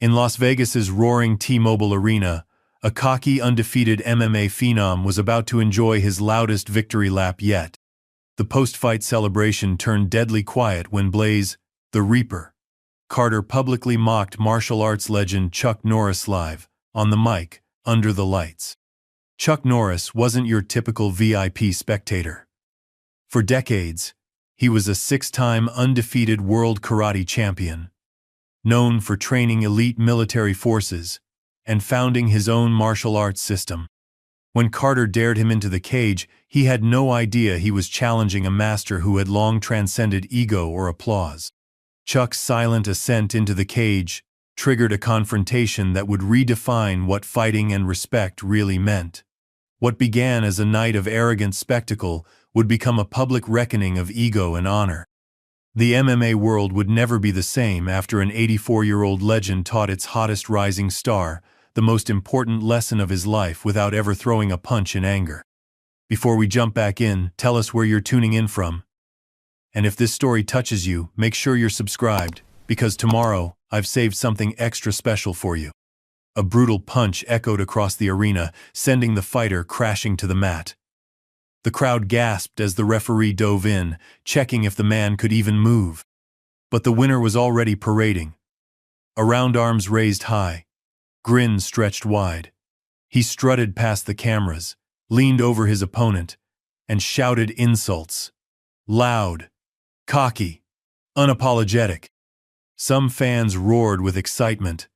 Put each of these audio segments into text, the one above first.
In Las Vegas's roaring T-Mobile Arena, a cocky, undefeated MMA phenom was about to enjoy his loudest victory lap yet. The post-fight celebration turned deadly quiet when Blaze, the Reaper, Carter publicly mocked martial arts legend Chuck Norris live, on the mic, under the lights. Chuck Norris wasn't your typical VIP spectator. For decades, he was a 6-time undefeated world karate champion, known for training elite military forces and founding his own martial arts system. When Carter dared him into the cage, he had no idea he was challenging a master who had long transcended ego or applause. Chuck's silent ascent into the cage triggered a confrontation that would redefine what fighting and respect really meant. What began as a night of arrogant spectacle would become a public reckoning of ego and honor. The MMA world would never be the same after an 84-year-old legend taught its hottest rising star the most important lesson of his life without ever throwing a punch in anger. Before we jump back in, tell us where you're tuning in from. And if this story touches you, make sure you're subscribed, because tomorrow, I've saved something extra special for you. A brutal punch echoed across the arena, sending the fighter crashing to the mat. The crowd gasped as the referee dove in, checking if the man could even move. But the winner was already parading. Around arms raised high, grin stretched wide. He strutted past the cameras, leaned over his opponent, and shouted insults. Loud, cocky, unapologetic. Some fans roared with excitement.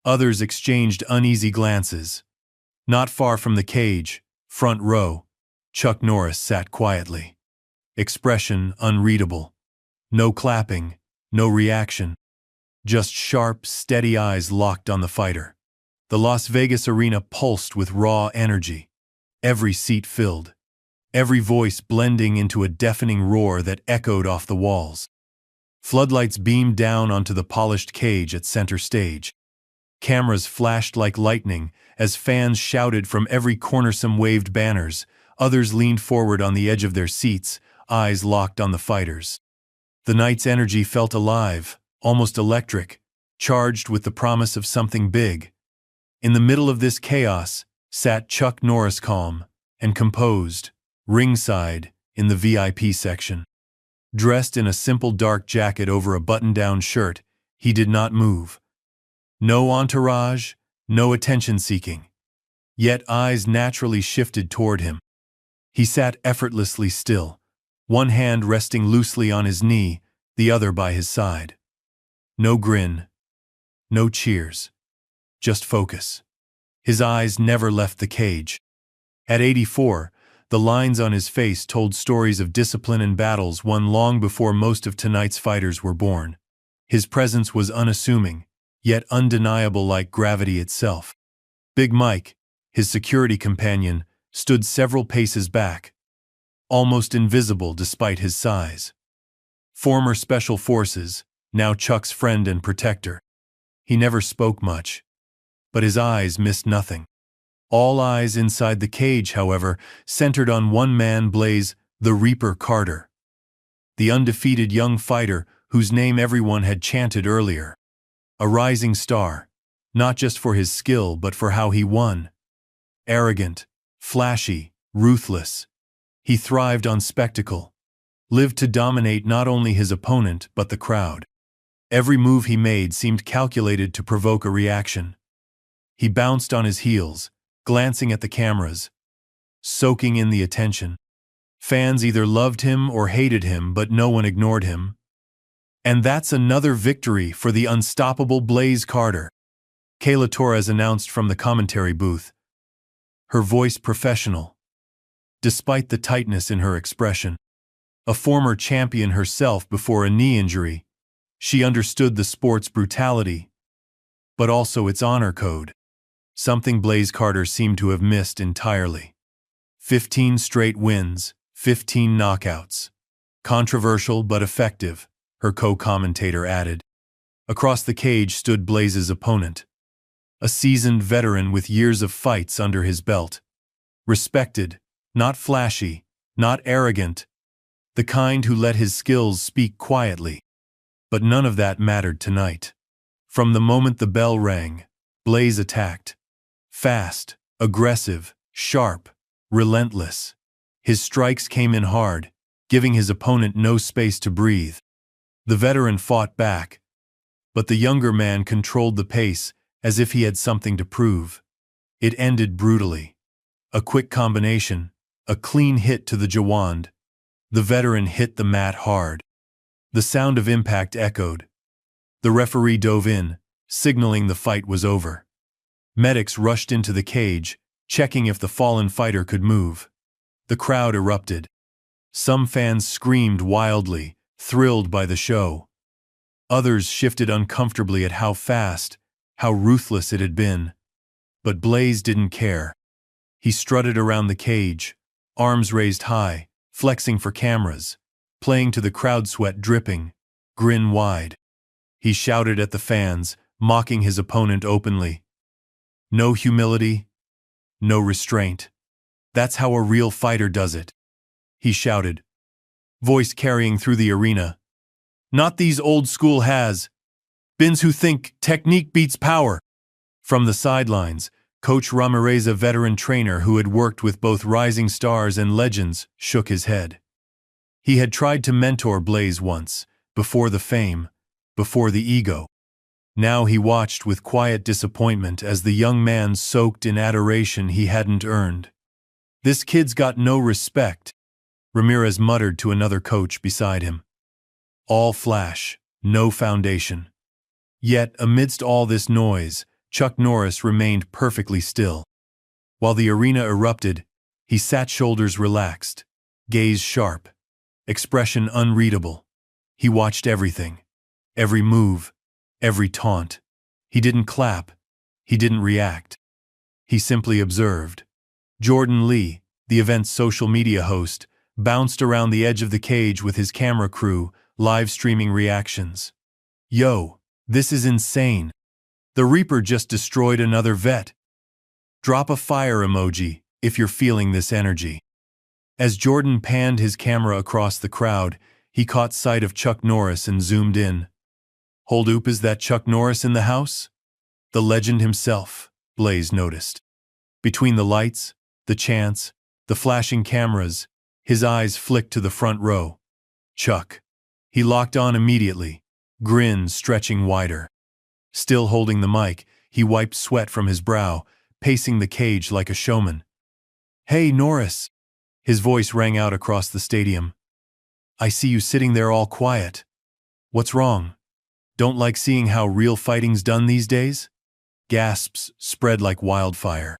Others exchanged uneasy glances. Not far from the cage, front row, Chuck Norris sat quietly. Expression unreadable. No clapping, no reaction. Just sharp, steady eyes locked on the fighter. The Las Vegas arena pulsed with raw energy. Every seat filled. Every voice blending into a deafening roar that echoed off the walls. Floodlights beamed down onto the polished cage at center stage. Cameras flashed like lightning as fans shouted from every corner. Some waved banners. Others leaned forward on the edge of their seats, eyes locked on the fighters. The night's energy felt alive, almost electric, charged with the promise of something big. In the middle of this chaos sat Chuck Norris, calm and composed, ringside in the VIP section. Dressed in a simple dark jacket over a button-down shirt, he did not move. No entourage, no attention-seeking. Yet eyes naturally shifted toward him. He sat effortlessly still, one hand resting loosely on his knee, the other by his side. No grin, no cheers, just focus. His eyes never left the cage. At 84, the lines on his face told stories of discipline and battles won long before most of tonight's fighters were born. His presence was unassuming, yet undeniable like gravity itself. Big Mike, his security companion, stood several paces back, almost invisible despite his size. Former Special Forces, now Chuck's friend and protector. He never spoke much, but his eyes missed nothing. All eyes inside the cage, however, centered on one man, Blaze, the Reaper Carter. The undefeated young fighter whose name everyone had chanted earlier. A rising star, not just for his skill but for how he won. Arrogant, flashy, ruthless. He thrived on spectacle, lived to dominate not only his opponent but the crowd. Every move he made seemed calculated to provoke a reaction. He bounced on his heels, glancing at the cameras, soaking in the attention. Fans either loved him or hated him, but no one ignored him. And that's another victory for the unstoppable Blaze Carter, Kayla Torres announced from the commentary booth, her voice professional, despite the tightness in her expression. A former champion herself before a knee injury, she understood the sport's brutality, but also its honor code. Something Blaze Carter seemed to have missed entirely. 15 straight wins, 15 knockouts. Controversial but effective, her co-commentator added. Across the cage stood Blaze's opponent, a seasoned veteran with years of fights under his belt. Respected, not flashy, not arrogant, the kind who let his skills speak quietly. But none of that mattered tonight. From the moment the bell rang, Blaze attacked. Fast, aggressive, sharp, relentless. His strikes came in hard, giving his opponent no space to breathe. The veteran fought back, but the younger man controlled the pace as if he had something to prove. It ended brutally. A quick combination, a clean hit to the jawand. The veteran hit the mat hard. The sound of impact echoed. The referee dove in, signaling the fight was over. Medics rushed into the cage, checking if the fallen fighter could move. The crowd erupted. Some fans screamed wildly, thrilled by the show. Others shifted uncomfortably at how fast, how ruthless it had been. But Blaze didn't care. He strutted around the cage, arms raised high, flexing for cameras, playing to the crowd, sweat dripping, grin wide. He shouted at the fans, mocking his opponent openly. No humility, no restraint. That's how a real fighter does it, he shouted, voice carrying through the arena. Not these old school has-beens who think technique beats power. From the sidelines, Coach Ramirez, a veteran trainer who had worked with both rising stars and legends, shook his head. He had tried to mentor Blaze once, before the fame, before the ego. Now he watched with quiet disappointment as the young man soaked in adoration he hadn't earned. This kid's got no respect, Ramirez muttered to another coach beside him. All flash, no foundation. Yet, amidst all this noise, Chuck Norris remained perfectly still. While the arena erupted, he sat, shoulders relaxed, gaze sharp, expression unreadable. He watched everything, every move, every taunt. He didn't clap, he didn't react. He simply observed. Jordan Lee, the event's social media host, bounced around the edge of the cage with his camera crew, live streaming reactions. Yo, this is insane. The Reaper just destroyed another vet. Drop a fire emoji if you're feeling this energy. As Jordan panned his camera across the crowd, he caught sight of Chuck Norris and zoomed in. Hold up, is that Chuck Norris in the house? The legend himself, Blaze noticed. Between the lights, the chants, the flashing cameras, his eyes flicked to the front row. Chuck. He locked on immediately, grin stretching wider. Still holding the mic, he wiped sweat from his brow, pacing the cage like a showman. Hey, Norris! His voice rang out across the stadium. I see you sitting there all quiet. What's wrong? Don't like seeing how real fighting's done these days? Gasps spread like wildfire.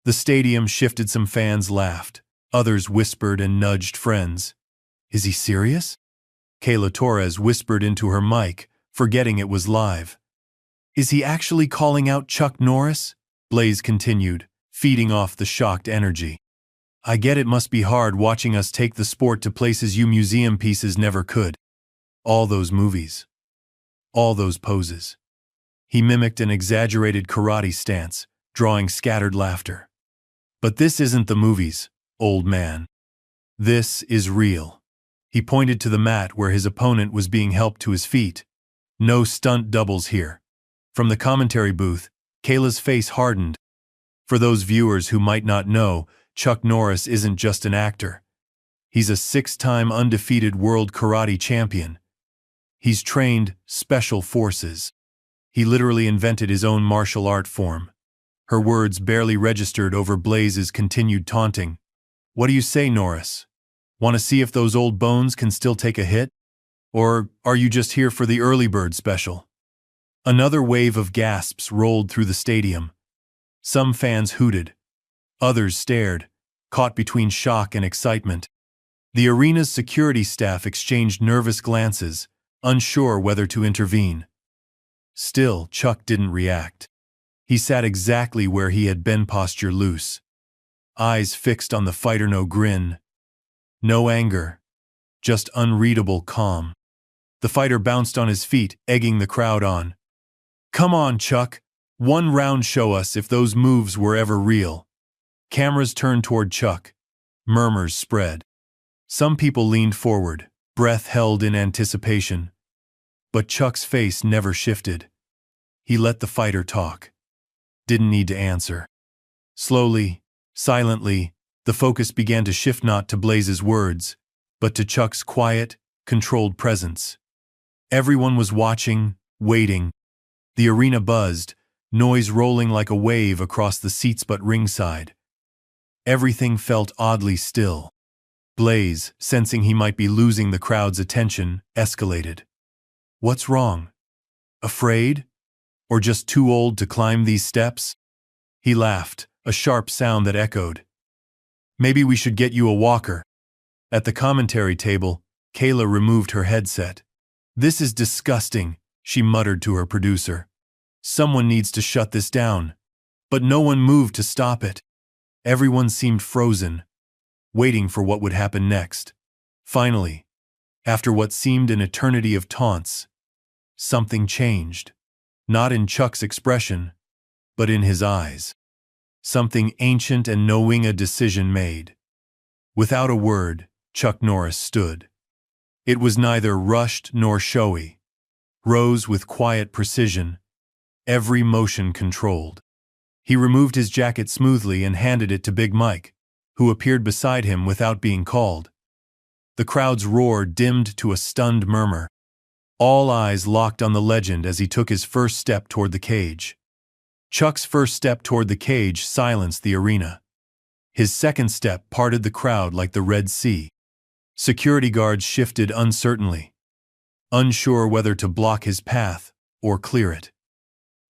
The stadium shifted, some fans laughed, others whispered and nudged friends. Is he serious? Kayla Torres whispered into her mic, forgetting it was live. Is he actually calling out Chuck Norris? Blaze continued, feeding off the shocked energy. I get it must be hard watching us take the sport to places you museum pieces never could. All those movies. All those poses. He mimicked an exaggerated karate stance, drawing scattered laughter. But this isn't the movies, old man. This is real. He pointed to the mat where his opponent was being helped to his feet. No stunt doubles here. From the commentary booth, Kayla's face hardened. For those viewers who might not know, Chuck Norris isn't just an actor. He's a 6-time undefeated world karate champion. He's trained special forces. He literally invented his own martial art form. Her words barely registered over Blaze's continued taunting. What do you say, Norris? Want to see if those old bones can still take a hit? Or are you just here for the early bird special? Another wave of gasps rolled through the stadium. Some fans hooted. Others stared, caught between shock and excitement. The arena's security staff exchanged nervous glances, unsure whether to intervene. Still, Chuck didn't react. He sat exactly where he had been, posture loose. Eyes fixed on the fighter, no grin. No anger. Just unreadable calm. The fighter bounced on his feet, egging the crowd on. Come on, Chuck. One round, show us if those moves were ever real. Cameras turned toward Chuck. Murmurs spread. Some people leaned forward, breath held in anticipation. But Chuck's face never shifted. He let the fighter talk. Didn't need to answer. Slowly, silently, the focus began to shift not to Blaze's words, but to Chuck's quiet, controlled presence. Everyone was watching, waiting. The arena buzzed, noise rolling like a wave across the seats but ringside. Everything felt oddly still. Blaze, sensing he might be losing the crowd's attention, escalated. "What's wrong? Afraid? Or just too old to climb these steps?" He laughed, a sharp sound that echoed. "Maybe we should get you a walker." At the commentary table, Kayla removed her headset. "This is disgusting," she muttered to her producer. "Someone needs to shut this down." But no one moved to stop it. Everyone seemed frozen, waiting for what would happen next. Finally, after what seemed an eternity of taunts, something changed. Not in Chuck's expression, but in his eyes. Something ancient and knowing a decision made. Without a word, Chuck Norris stood. It was neither rushed nor showy. Rose with quiet precision, every motion controlled. He removed his jacket smoothly and handed it to Big Mike, who appeared beside him without being called. The crowd's roar dimmed to a stunned murmur. All eyes locked on the legend as he took his first step toward the cage. Chuck's first step toward the cage silenced the arena. His second step parted the crowd like the Red Sea. Security guards shifted uncertainly, unsure whether to block his path or clear it.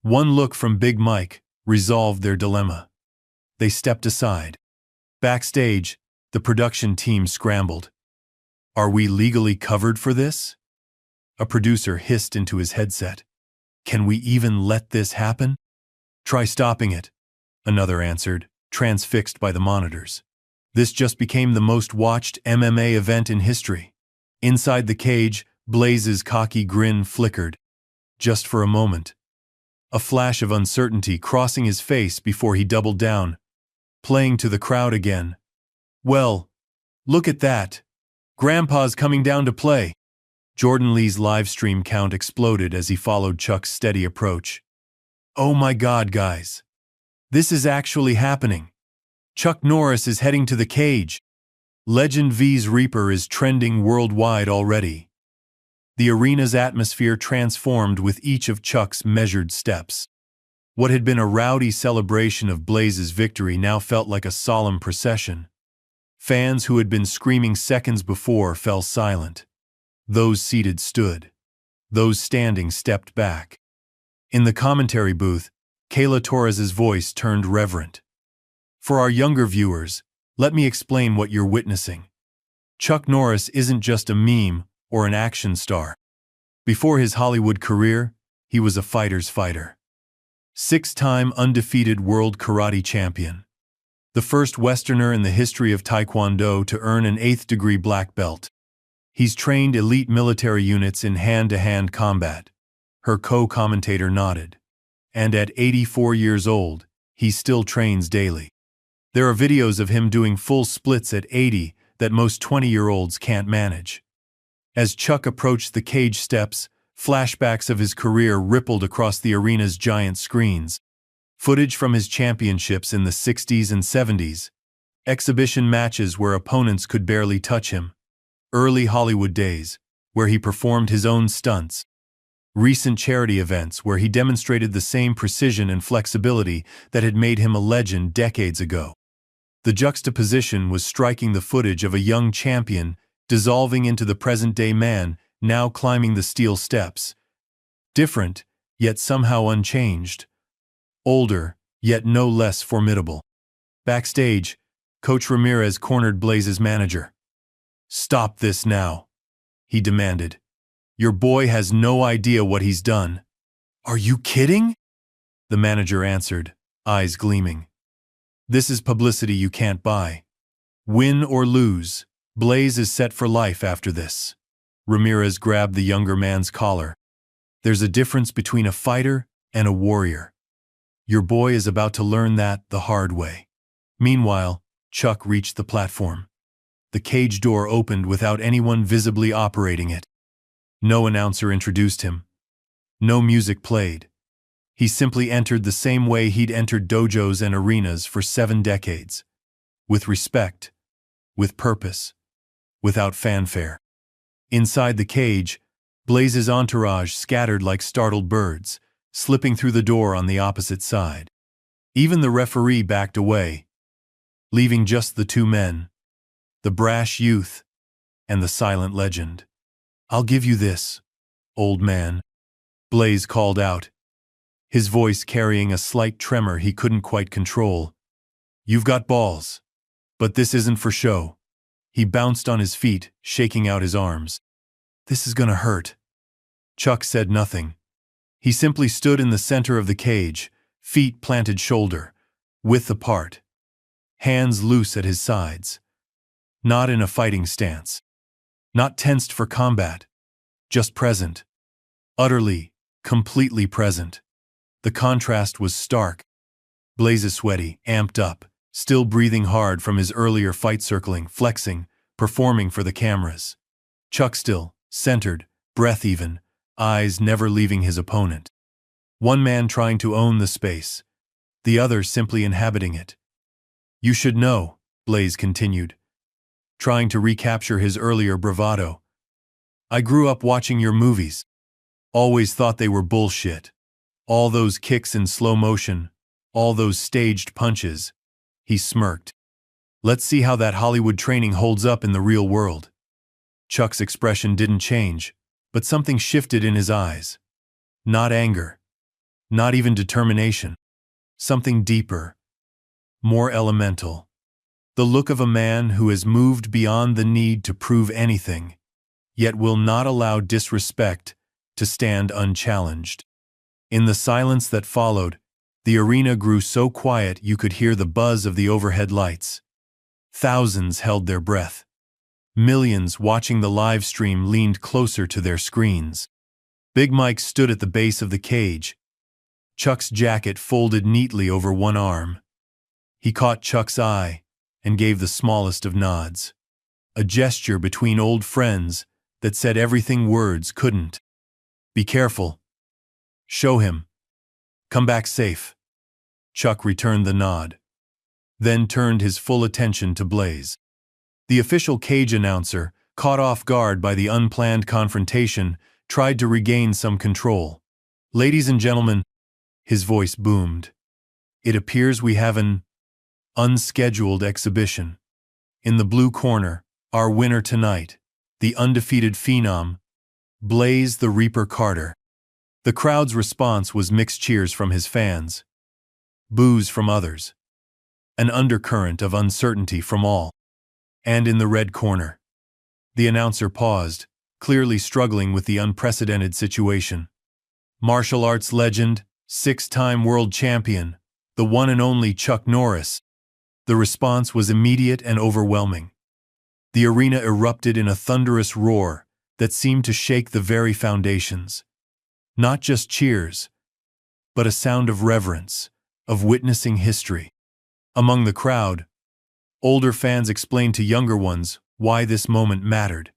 One look from Big Mike resolved their dilemma. They stepped aside. Backstage, the production team scrambled. "Are we legally covered for this?" A producer hissed into his headset. "Can we even let this happen?" "Try stopping it," another answered, transfixed by the monitors. This just became the most watched MMA event in history. Inside the cage, Blaze's cocky grin flickered. Just for a moment. A flash of uncertainty crossing his face before he doubled down, playing to the crowd again. "Well, look at that. Grandpa's coming down to play." Jordan Lee's livestream count exploded as he followed Chuck's steady approach. "Oh my God, guys. This is actually happening. Chuck Norris is heading to the cage. Legend V's Reaper is trending worldwide already." The arena's atmosphere transformed with each of Chuck's measured steps. What had been a rowdy celebration of Blaze's victory now felt like a solemn procession. Fans who had been screaming seconds before fell silent. Those seated stood. Those standing stepped back. In the commentary booth, Kayla Torres's voice turned reverent. "For our younger viewers, let me explain what you're witnessing. Chuck Norris isn't just a meme or an action star. Before his Hollywood career, he was a fighter's fighter. 6-time undefeated world karate champion. The first Westerner in the history of Taekwondo to earn an 8th-degree black belt. He's trained elite military units in hand-to-hand combat." Her co-commentator nodded. "And at 84 years old, he still trains daily. There are videos of him doing full splits at 80 that most 20-year-olds can't manage." As Chuck approached the cage steps, flashbacks of his career rippled across the arena's giant screens. Footage from his championships in the 60s and 70s. Exhibition matches where opponents could barely touch him. Early Hollywood days, where he performed his own stunts. Recent charity events where he demonstrated the same precision and flexibility that had made him a legend decades ago. The juxtaposition was striking, the footage of a young champion dissolving into the present-day man now climbing the steel steps. Different, yet somehow unchanged. Older, yet no less formidable. Backstage, Coach Ramirez cornered Blaze's manager. "Stop this now," he demanded. "Your boy has no idea what he's done." "Are you kidding?" the manager answered, eyes gleaming. "This is publicity you can't buy. Win or lose, Blaze is set for life after this." Ramirez grabbed the younger man's collar. "There's a difference between a fighter and a warrior. Your boy is about to learn that the hard way." Meanwhile, Chuck reached the platform. The cage door opened without anyone visibly operating it. No announcer introduced him. No music played. He simply entered the same way he'd entered dojos and arenas for 7 decades. With respect, with purpose, without fanfare. Inside the cage, Blaze's entourage scattered like startled birds, slipping through the door on the opposite side. Even the referee backed away, leaving just the 2 men, the brash youth and the silent legend. "I'll give you this, old man," Blaze called out, his voice carrying a slight tremor he couldn't quite control. "You've got balls. But this isn't for show." He bounced on his feet, shaking out his arms. "This is gonna hurt." Chuck said nothing. He simply stood in the center of the cage, feet planted shoulder width apart, hands loose at his sides. Not in a fighting stance. Not tensed for combat. Just present. Utterly, completely present. The contrast was stark. Blaze is sweaty, amped up, still breathing hard from his earlier fight, circling, flexing, performing for the cameras. Chuck still, centered, breath even, eyes never leaving his opponent. One man trying to own the space, the other simply inhabiting it. "You should know," Blaze continued, trying to recapture his earlier bravado. "I grew up watching your movies. Always thought they were bullshit. All those kicks in slow motion, all those staged punches." He smirked. "Let's see how that Hollywood training holds up in the real world." Chuck's expression didn't change, but something shifted in his eyes. Not anger. Not even determination. Something deeper. More elemental. The look of a man who has moved beyond the need to prove anything, yet will not allow disrespect to stand unchallenged. In the silence that followed, the arena grew so quiet you could hear the buzz of the overhead lights. Thousands held their breath. Millions watching the live stream leaned closer to their screens. Big Mike stood at the base of the cage, Chuck's jacket folded neatly over one arm. He caught Chuck's eye and gave the smallest of nods. A gesture between old friends that said everything words couldn't. "Be careful. Show him. Come back safe." Chuck returned the nod, then turned his full attention to Blaze. The official cage announcer, caught off guard by the unplanned confrontation, tried to regain some control. "Ladies and gentlemen," his voice boomed, "it appears we have an unscheduled exhibition. In the blue corner, our winner tonight, the undefeated phenom, Blaze the Reaper Carter." The crowd's response was mixed cheers from his fans, boos from others, an undercurrent of uncertainty from all. And in the red corner, the announcer paused, clearly struggling with the unprecedented situation. Martial arts legend, 6-time world champion, the one and only Chuck Norris. The response was immediate and overwhelming. The arena erupted in a thunderous roar that seemed to shake the very foundations. Not just cheers, but a sound of reverence, of witnessing history. Among the crowd, older fans explained to younger ones why this moment mattered.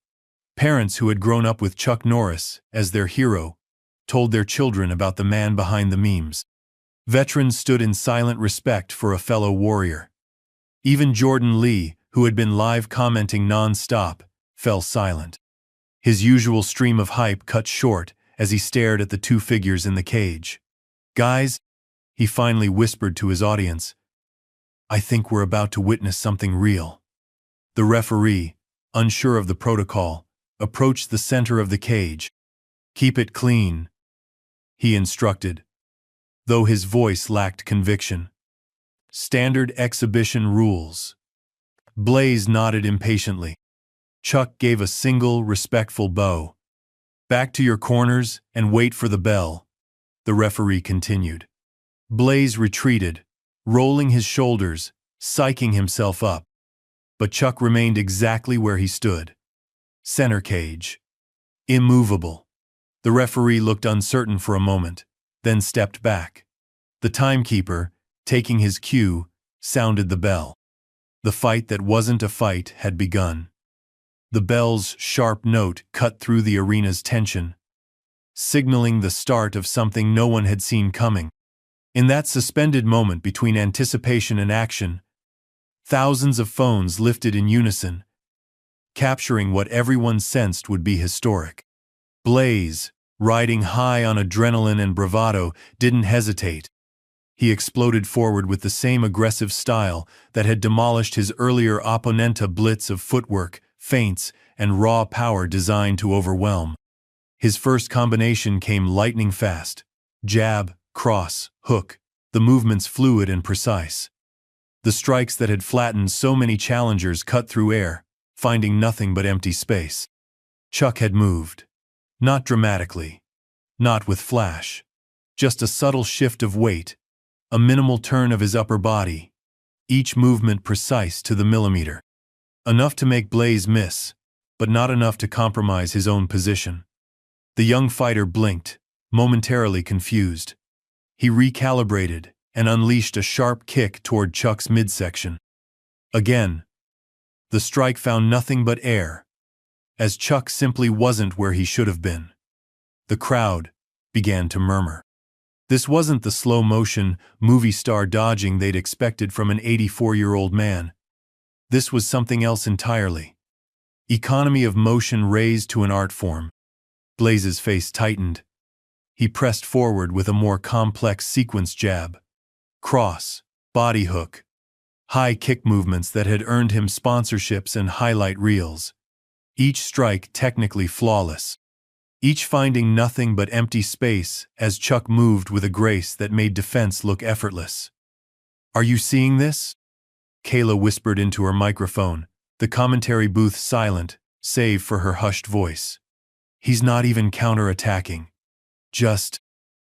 Parents who had grown up with Chuck Norris as their hero told their children about the man behind the memes. Veterans stood in silent respect for a fellow warrior. Even Jordan Lee, who had been live commenting non-stop, fell silent. His usual stream of hype cut short as he stared at the two figures in the cage. "Guys," he finally whispered to his audience, "I think we're about to witness something real." The referee, unsure of the protocol, approached the center of the cage. "Keep it clean," he instructed, though his voice lacked conviction. "Standard exhibition rules." Blaze nodded impatiently. Chuck gave a single, respectful bow. "Back to your corners and wait for the bell," the referee continued. Blaze retreated, rolling his shoulders, psyching himself up. But Chuck remained exactly where he stood. Center cage. Immovable. The referee looked uncertain for a moment, then stepped back. The timekeeper, taking his cue, sounded the bell. The fight that wasn't a fight had begun. The bell's sharp note cut through the arena's tension, signaling the start of something no one had seen coming. In that suspended moment between anticipation and action, thousands of phones lifted in unison, capturing what everyone sensed would be historic. Blaze, riding high on adrenaline and bravado, didn't hesitate. He exploded forward with the same aggressive style that had demolished his earlier opponenta blitz of footwork, feints, and raw power designed to overwhelm. His first combination came lightning fast. Jab, cross, hook, the movements fluid and precise. The strikes that had flattened so many challengers cut through air, finding nothing but empty space. Chuck had moved. Not dramatically. Not with flash. Just a subtle shift of weight. A minimal turn of his upper body. Each movement precise to the millimeter. Enough to make Blaze miss, but not enough to compromise his own position. The young fighter blinked, momentarily confused. He recalibrated and unleashed a sharp kick toward Chuck's midsection. Again, the strike found nothing but air, as Chuck simply wasn't where he should have been. The crowd began to murmur. This wasn't the slow-motion, movie star dodging they'd expected from an 84-year-old man. This was something else entirely. Economy of motion raised to an art form. Blaze's face tightened. He pressed forward with a more complex sequence jab. Cross, body hook. High kick movements that had earned him sponsorships and highlight reels. Each strike technically flawless. Each finding nothing but empty space as Chuck moved with a grace that made defense look effortless. "Are you seeing this?" Kayla whispered into her microphone, the commentary booth silent, save for her hushed voice. "He's not even counter-attacking. Just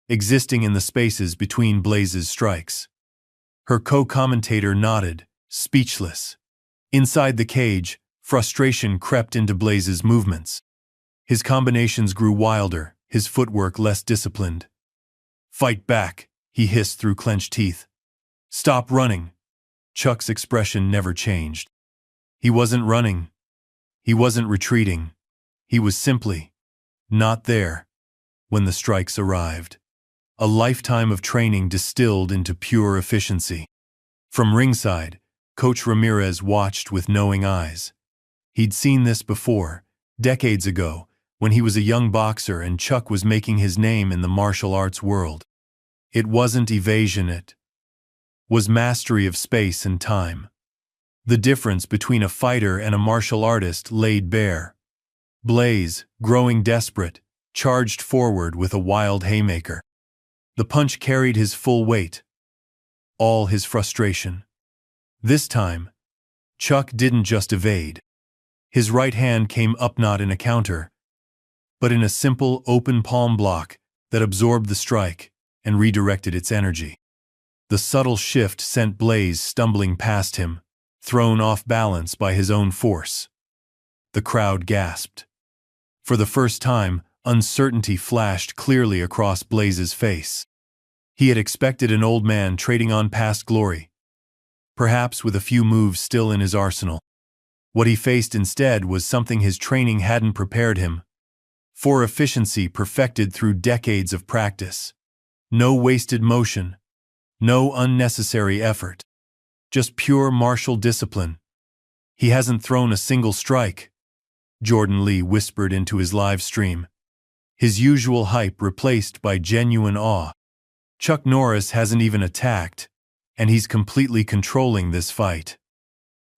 existing in the spaces between Blaze's strikes." Her co-commentator nodded, speechless. Inside the cage, frustration crept into Blaze's movements. His combinations grew wilder, his footwork less disciplined. "Fight back," he hissed through clenched teeth. "Stop running." Chuck's expression never changed. He wasn't running. He wasn't retreating. He was simply not there when the strikes arrived. A lifetime of training distilled into pure efficiency. From ringside, Coach Ramirez watched with knowing eyes. He'd seen this before, decades ago, when he was a young boxer and Chuck was making his name in the martial arts world. It wasn't evasion, it was mastery of space and time. The difference between a fighter and a martial artist laid bare. Blaze, growing desperate, charged forward with a wild haymaker. The punch carried his full weight, all his frustration. This time, Chuck didn't just evade. His right hand came up not in a counter, but in a simple open palm block that absorbed the strike and redirected its energy. The subtle shift sent Blaze stumbling past him, thrown off balance by his own force. The crowd gasped. For the first time, uncertainty flashed clearly across Blaze's face. He had expected an old man trading on past glory, perhaps with a few moves still in his arsenal. What he faced instead was something his training hadn't prepared him for: efficiency perfected through decades of practice. No wasted motion, no unnecessary effort, just pure martial discipline. "He hasn't thrown a single strike," Jordan Lee whispered into his live stream, his usual hype replaced by genuine awe. "Chuck Norris hasn't even attacked, and he's completely controlling this fight."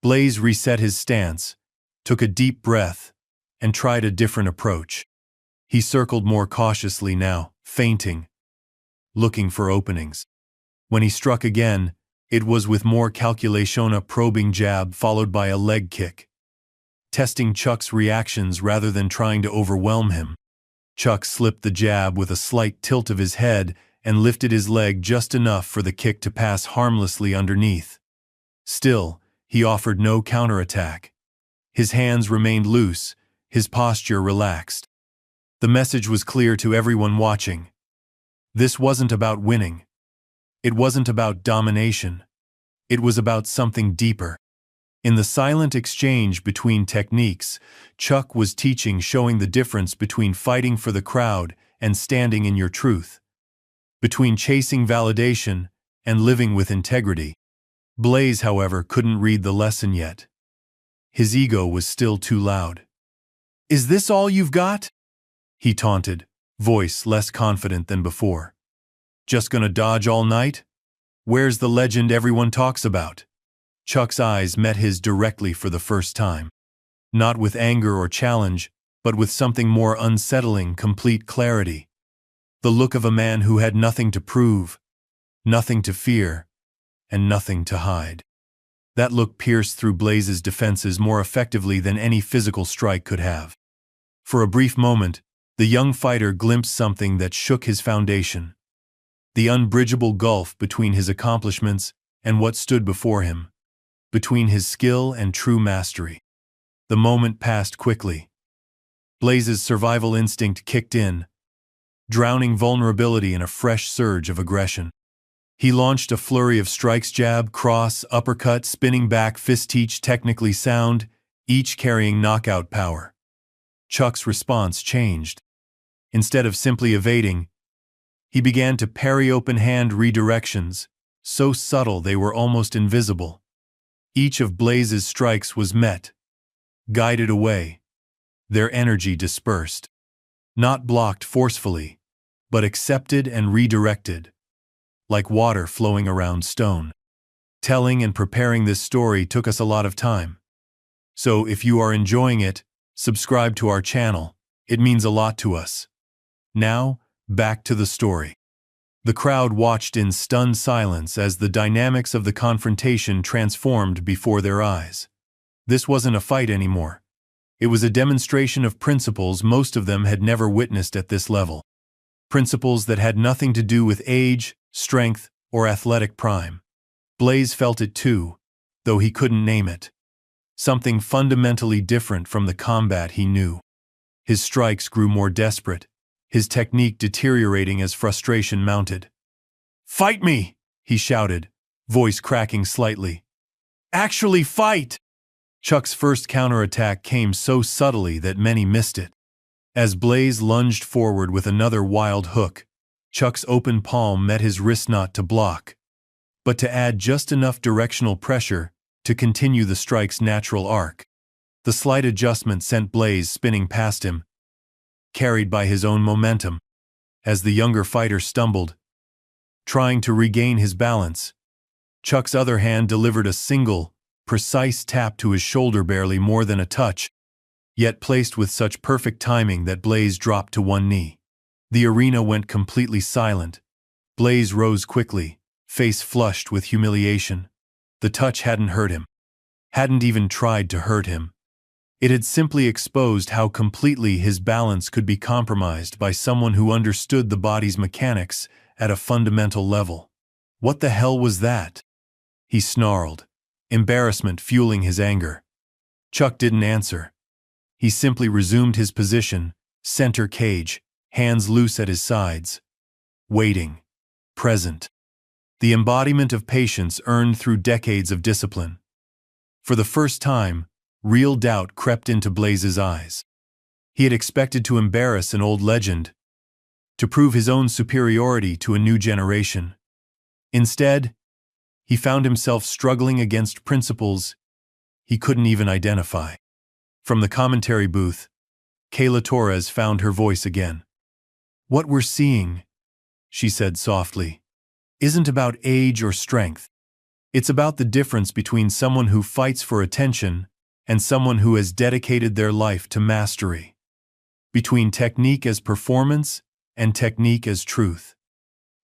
Blaze reset his stance, took a deep breath, and tried a different approach. He circled more cautiously now, feinting, looking for openings. When he struck again, it was with more calculation, a probing jab followed by a leg kick, testing Chuck's reactions rather than trying to overwhelm him. Chuck slipped the jab with a slight tilt of his head and lifted his leg just enough for the kick to pass harmlessly underneath. Still, he offered no counterattack. His hands remained loose, his posture relaxed. The message was clear to everyone watching. This wasn't about winning. It wasn't about domination. It was about something deeper. In the silent exchange between techniques, Chuck was teaching, showing the difference between fighting for the crowd and standing in your truth. Between chasing validation and living with integrity. Blaze, however, couldn't read the lesson yet. His ego was still too loud. "Is this all you've got?" he taunted, voice less confident than before. "Just gonna dodge all night? Where's the legend everyone talks about?" Chuck's eyes met his directly for the first time. Not with anger or challenge, but with something more unsettling, complete clarity. The look of a man who had nothing to prove, nothing to fear, and nothing to hide. That look pierced through Blaze's defenses more effectively than any physical strike could have. For a brief moment, the young fighter glimpsed something that shook his foundation. The unbridgeable gulf between his accomplishments and what stood before him, between his skill and true mastery. The moment passed quickly. Blaze's survival instinct kicked in, drowning vulnerability in a fresh surge of aggression. He launched a flurry of strikes: jab, cross, uppercut, spinning back fist, each technically sound, each carrying knockout power. Chuck's response changed. Instead of simply evading, he began to parry open-hand redirections, so subtle they were almost invisible. Each of Blaze's strikes was met, guided away, their energy dispersed. Not blocked forcefully, but accepted and redirected, like water flowing around stone. Telling and preparing this story took us a lot of time. So if you are enjoying it, subscribe to our channel. It means a lot to us. Now, back to the story. The crowd watched in stunned silence as the dynamics of the confrontation transformed before their eyes. This wasn't a fight anymore. It was a demonstration of principles most of them had never witnessed at this level. Principles that had nothing to do with age, strength, or athletic prime. Blaze felt it too, though he couldn't name it. Something fundamentally different from the combat he knew. His strikes grew more desperate, his technique deteriorating as frustration mounted. "Fight me!" he shouted, voice cracking slightly. "Actually fight!" Chuck's first counterattack came so subtly that many missed it. As Blaze lunged forward with another wild hook, Chuck's open palm met his wrist, not to block, but to add just enough directional pressure to continue the strike's natural arc. The slight adjustment sent Blaze spinning past him, carried by his own momentum. As the younger fighter stumbled, trying to regain his balance, Chuck's other hand delivered a single, precise tap to his shoulder, barely more than a touch, yet placed with such perfect timing that Blaze dropped to one knee. The arena went completely silent. Blaze rose quickly, face flushed with humiliation. The touch hadn't hurt him. Hadn't even tried to hurt him. It had simply exposed how completely his balance could be compromised by someone who understood the body's mechanics at a fundamental level. What the hell was that? He snarled, embarrassment fueling his anger. Chuck didn't answer. He simply resumed his position, center cage, hands loose at his sides. Waiting. Present. The embodiment of patience earned through decades of discipline. For the first time, real doubt crept into Blaze's eyes. He had expected to embarrass an old legend, to prove his own superiority to a new generation. Instead, he found himself struggling against principles he couldn't even identify. From the commentary booth, Kayla Torres found her voice again. "What we're seeing," she said softly, "isn't about age or strength. It's about the difference between someone who fights for attention and someone who has dedicated their life to mastery. Between technique as performance and technique as truth."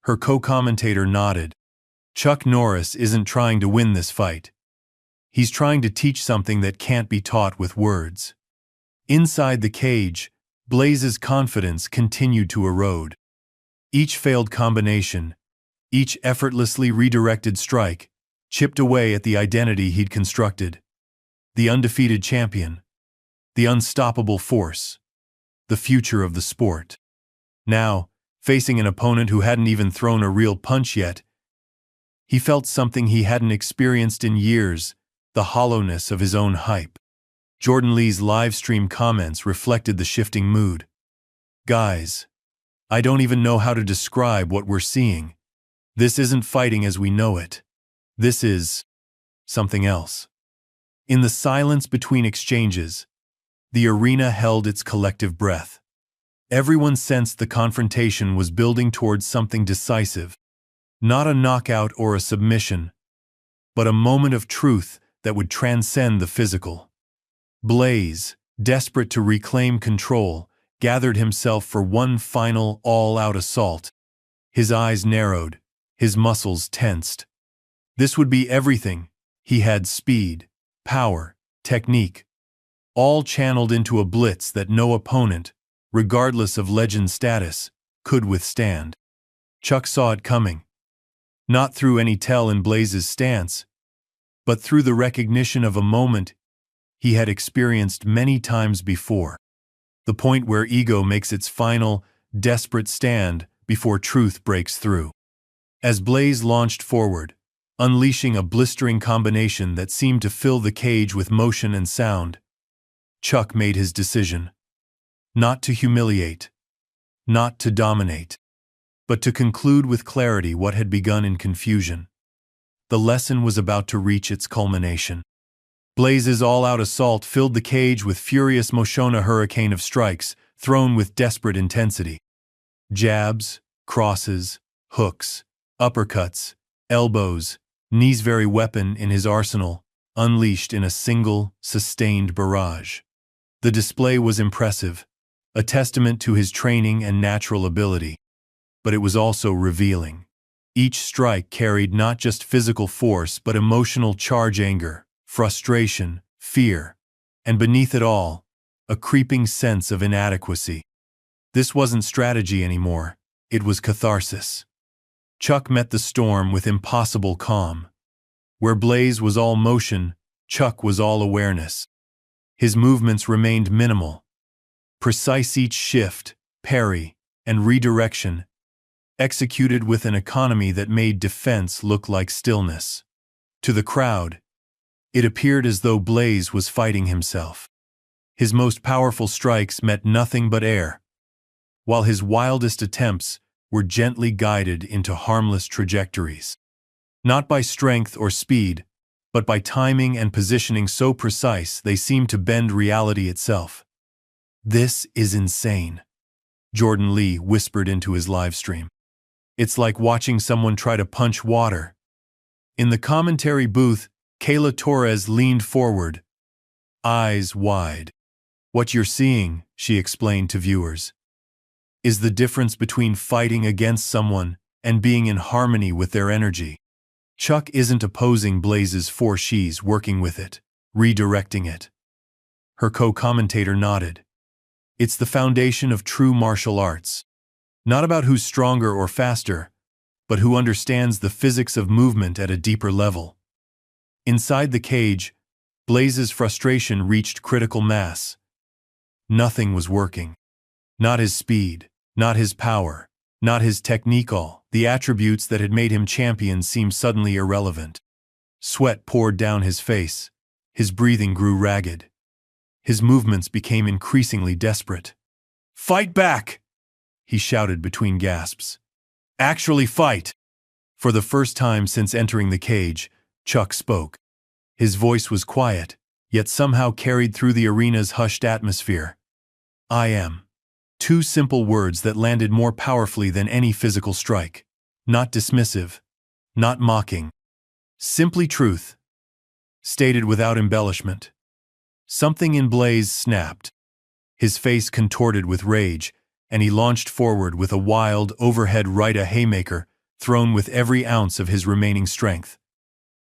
Her co-commentator nodded. Chuck Norris isn't trying to win this fight. He's trying to teach something that can't be taught with words. Inside the cage, Blaze's confidence continued to erode. Each failed combination, each effortlessly redirected strike, chipped away at the identity he'd constructed. The undefeated champion, the unstoppable force, the future of the sport. Now, facing an opponent who hadn't even thrown a real punch yet, he felt something he hadn't experienced in years, the hollowness of his own hype. Jordan Lee's live stream comments reflected the shifting mood. "Guys, I don't even know how to describe what we're seeing. This isn't fighting as we know it. This is something else. In the silence between exchanges, the arena held its collective breath. Everyone sensed the confrontation was building towards something decisive. Not a knockout or a submission, but a moment of truth that would transcend the physical. Blaze, desperate to reclaim control, gathered himself for one final, all-out assault. His eyes narrowed, his muscles tensed. This would be everything. He had speed, power, technique, all channeled into a blitz that no opponent, regardless of legend status, could withstand. Chuck saw it coming. Not through any tell in Blaze's stance, but through the recognition of a moment he had experienced many times before. The point where ego makes its final, desperate stand before truth breaks through. As Blaze launched forward, unleashing a blistering combination that seemed to fill the cage with motion and sound, Chuck made his decision. Not to humiliate, not to dominate, but to conclude with clarity what had begun in confusion. The lesson was about to reach its culmination. Blaze's all-out assault filled the cage with furious motion, a hurricane of strikes, thrown with desperate intensity. Jabs, crosses, hooks, uppercuts, elbows, knees, very weapon in his arsenal, unleashed in a single, sustained barrage. The display was impressive, a testament to his training and natural ability. But it was also revealing. Each strike carried not just physical force but emotional charge, anger, frustration, fear, and beneath it all, a creeping sense of inadequacy. This wasn't strategy anymore, it was catharsis. Chuck met the storm with impossible calm. Where Blaze was all motion, Chuck was all awareness. His movements remained minimal, precise, each shift, parry, and redirection, executed with an economy that made defense look like stillness. To the crowd, it appeared as though Blaze was fighting himself. His most powerful strikes met nothing but air, while his wildest attempts were gently guided into harmless trajectories. Not by strength or speed, but by timing and positioning so precise they seemed to bend reality itself. "This is insane," Jordan Lee whispered into his live stream. "It's like watching someone try to punch water." In the commentary booth, Kayla Torres leaned forward, eyes wide. "What you're seeing," she explained to viewers, "is the difference between fighting against someone and being in harmony with their energy. Chuck isn't opposing Blaze's force, she's working with it, redirecting it." Her co-commentator nodded. "It's the foundation of true martial arts. Not about who's stronger or faster, but who understands the physics of movement at a deeper level." Inside the cage, Blaze's frustration reached critical mass. Nothing was working. Not his speed, not his power, not his technique. All the attributes that had made him champion seemed suddenly irrelevant. Sweat poured down his face. His breathing grew ragged. His movements became increasingly desperate. "Fight back!" he shouted between gasps. "Actually fight!" For the first time since entering the cage, Chuck spoke. His voice was quiet, yet somehow carried through the arena's hushed atmosphere. "I am." Two simple words that landed more powerfully than any physical strike. Not dismissive, not mocking. Simply truth, stated without embellishment. Something in Blaze snapped. His face contorted with rage, and he launched forward with a wild, overhead right, a haymaker, thrown with every ounce of his remaining strength.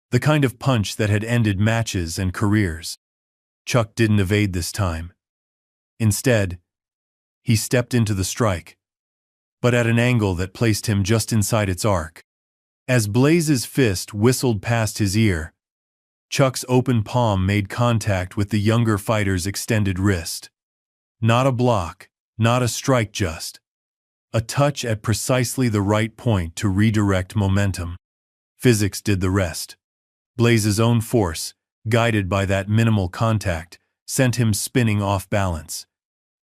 The kind of punch that had ended matches and careers. Chuck didn't evade this time. Instead, he stepped into the strike, but at an angle that placed him just inside its arc. As Blaze's fist whistled past his ear, Chuck's open palm made contact with the younger fighter's extended wrist. Not a block, not a strike, just a touch at precisely the right point to redirect momentum. Physics did the rest. Blaze's own force, guided by that minimal contact, sent him spinning off balance.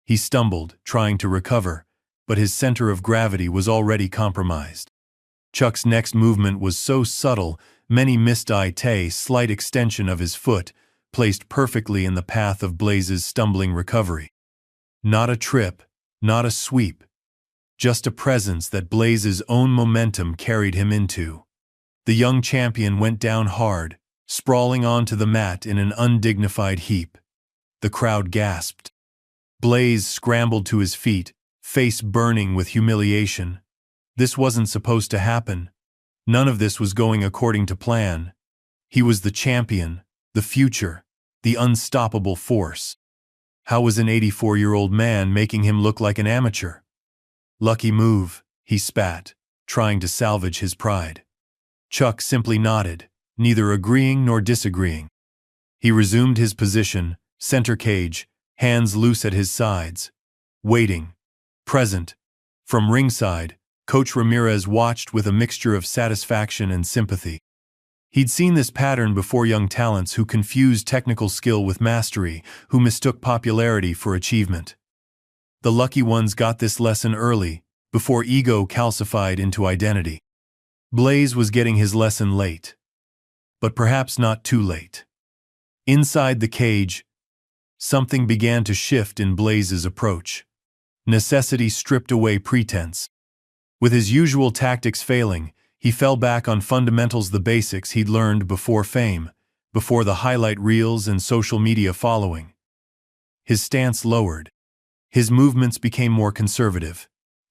He stumbled, trying to recover, but his center of gravity was already compromised. Chuck's next movement was so subtle, many missed a slight extension of his foot, placed perfectly in the path of Blaze's stumbling recovery. Not a trip, not a sweep, just a presence that Blaze's own momentum carried him into. The young champion went down hard, sprawling onto the mat in an undignified heap. The crowd gasped. Blaze scrambled to his feet, face burning with humiliation. This wasn't supposed to happen. None of this was going according to plan. He was the champion, the future, the unstoppable force. How was an 84-year-old man making him look like an amateur? Lucky move, he spat, trying to salvage his pride. Chuck simply nodded, neither agreeing nor disagreeing. He resumed his position, center cage, hands loose at his sides. Waiting. Present. From ringside, Coach Ramirez watched with a mixture of satisfaction and sympathy. He'd seen this pattern before: young talents who confused technical skill with mastery, who mistook popularity for achievement. The lucky ones got this lesson early, before ego calcified into identity. Blaze was getting his lesson late. But perhaps not too late. Inside the cage, something began to shift in Blaze's approach. Necessity stripped away pretense. With his usual tactics failing, he fell back on fundamentals, the basics he'd learned before fame, before the highlight reels and social media following. His stance lowered. His movements became more conservative.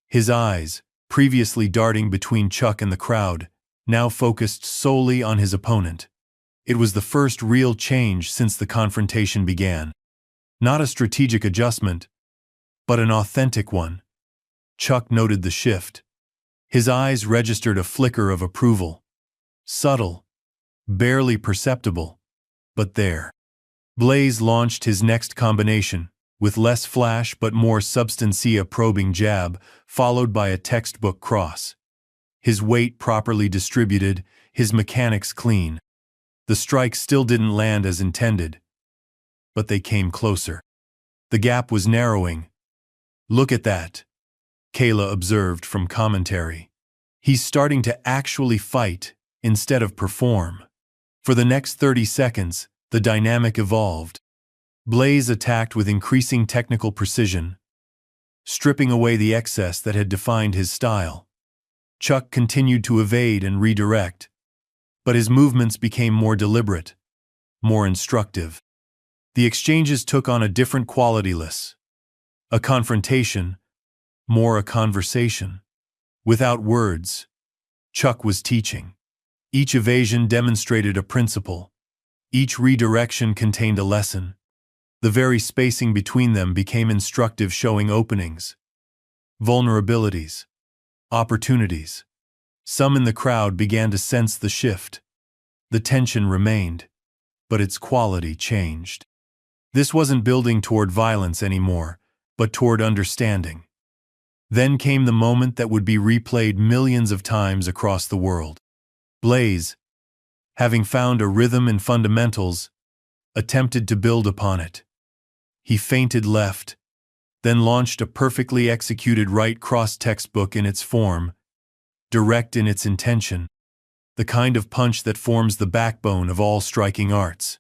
His eyes, previously darting between Chuck and the crowd, now focused solely on his opponent. It was the first real change since the confrontation began. Not a strategic adjustment, but an authentic one. Chuck noted the shift. His eyes registered a flicker of approval. Subtle, barely perceptible, but there. Blaze launched his next combination, with less flash but more substantia, probing jab, followed by a textbook cross. His weight properly distributed, his mechanics clean. The strikes still didn't land as intended, but they came closer. The gap was narrowing. "Look at that," Kayla observed from commentary. "He's starting to actually fight instead of perform." For the next 30 seconds, the dynamic evolved. Blaze attacked with increasing technical precision, stripping away the excess that had defined his style. Chuck continued to evade and redirect, but his movements became more deliberate, more instructive. The exchanges took on a different quality: less a confrontation, more a conversation. Without words, Chuck was teaching. Each evasion demonstrated a principle. Each redirection contained a lesson. The very spacing between them became instructive, showing openings, vulnerabilities, opportunities. Some in the crowd began to sense the shift. The tension remained, but its quality changed. This wasn't building toward violence anymore, but toward understanding. Then came the moment that would be replayed millions of times across the world. Blaze, having found a rhythm in fundamentals, attempted to build upon it. He feinted left, then launched a perfectly executed right cross, textbook in its form, direct in its intention, the kind of punch that forms the backbone of all striking arts.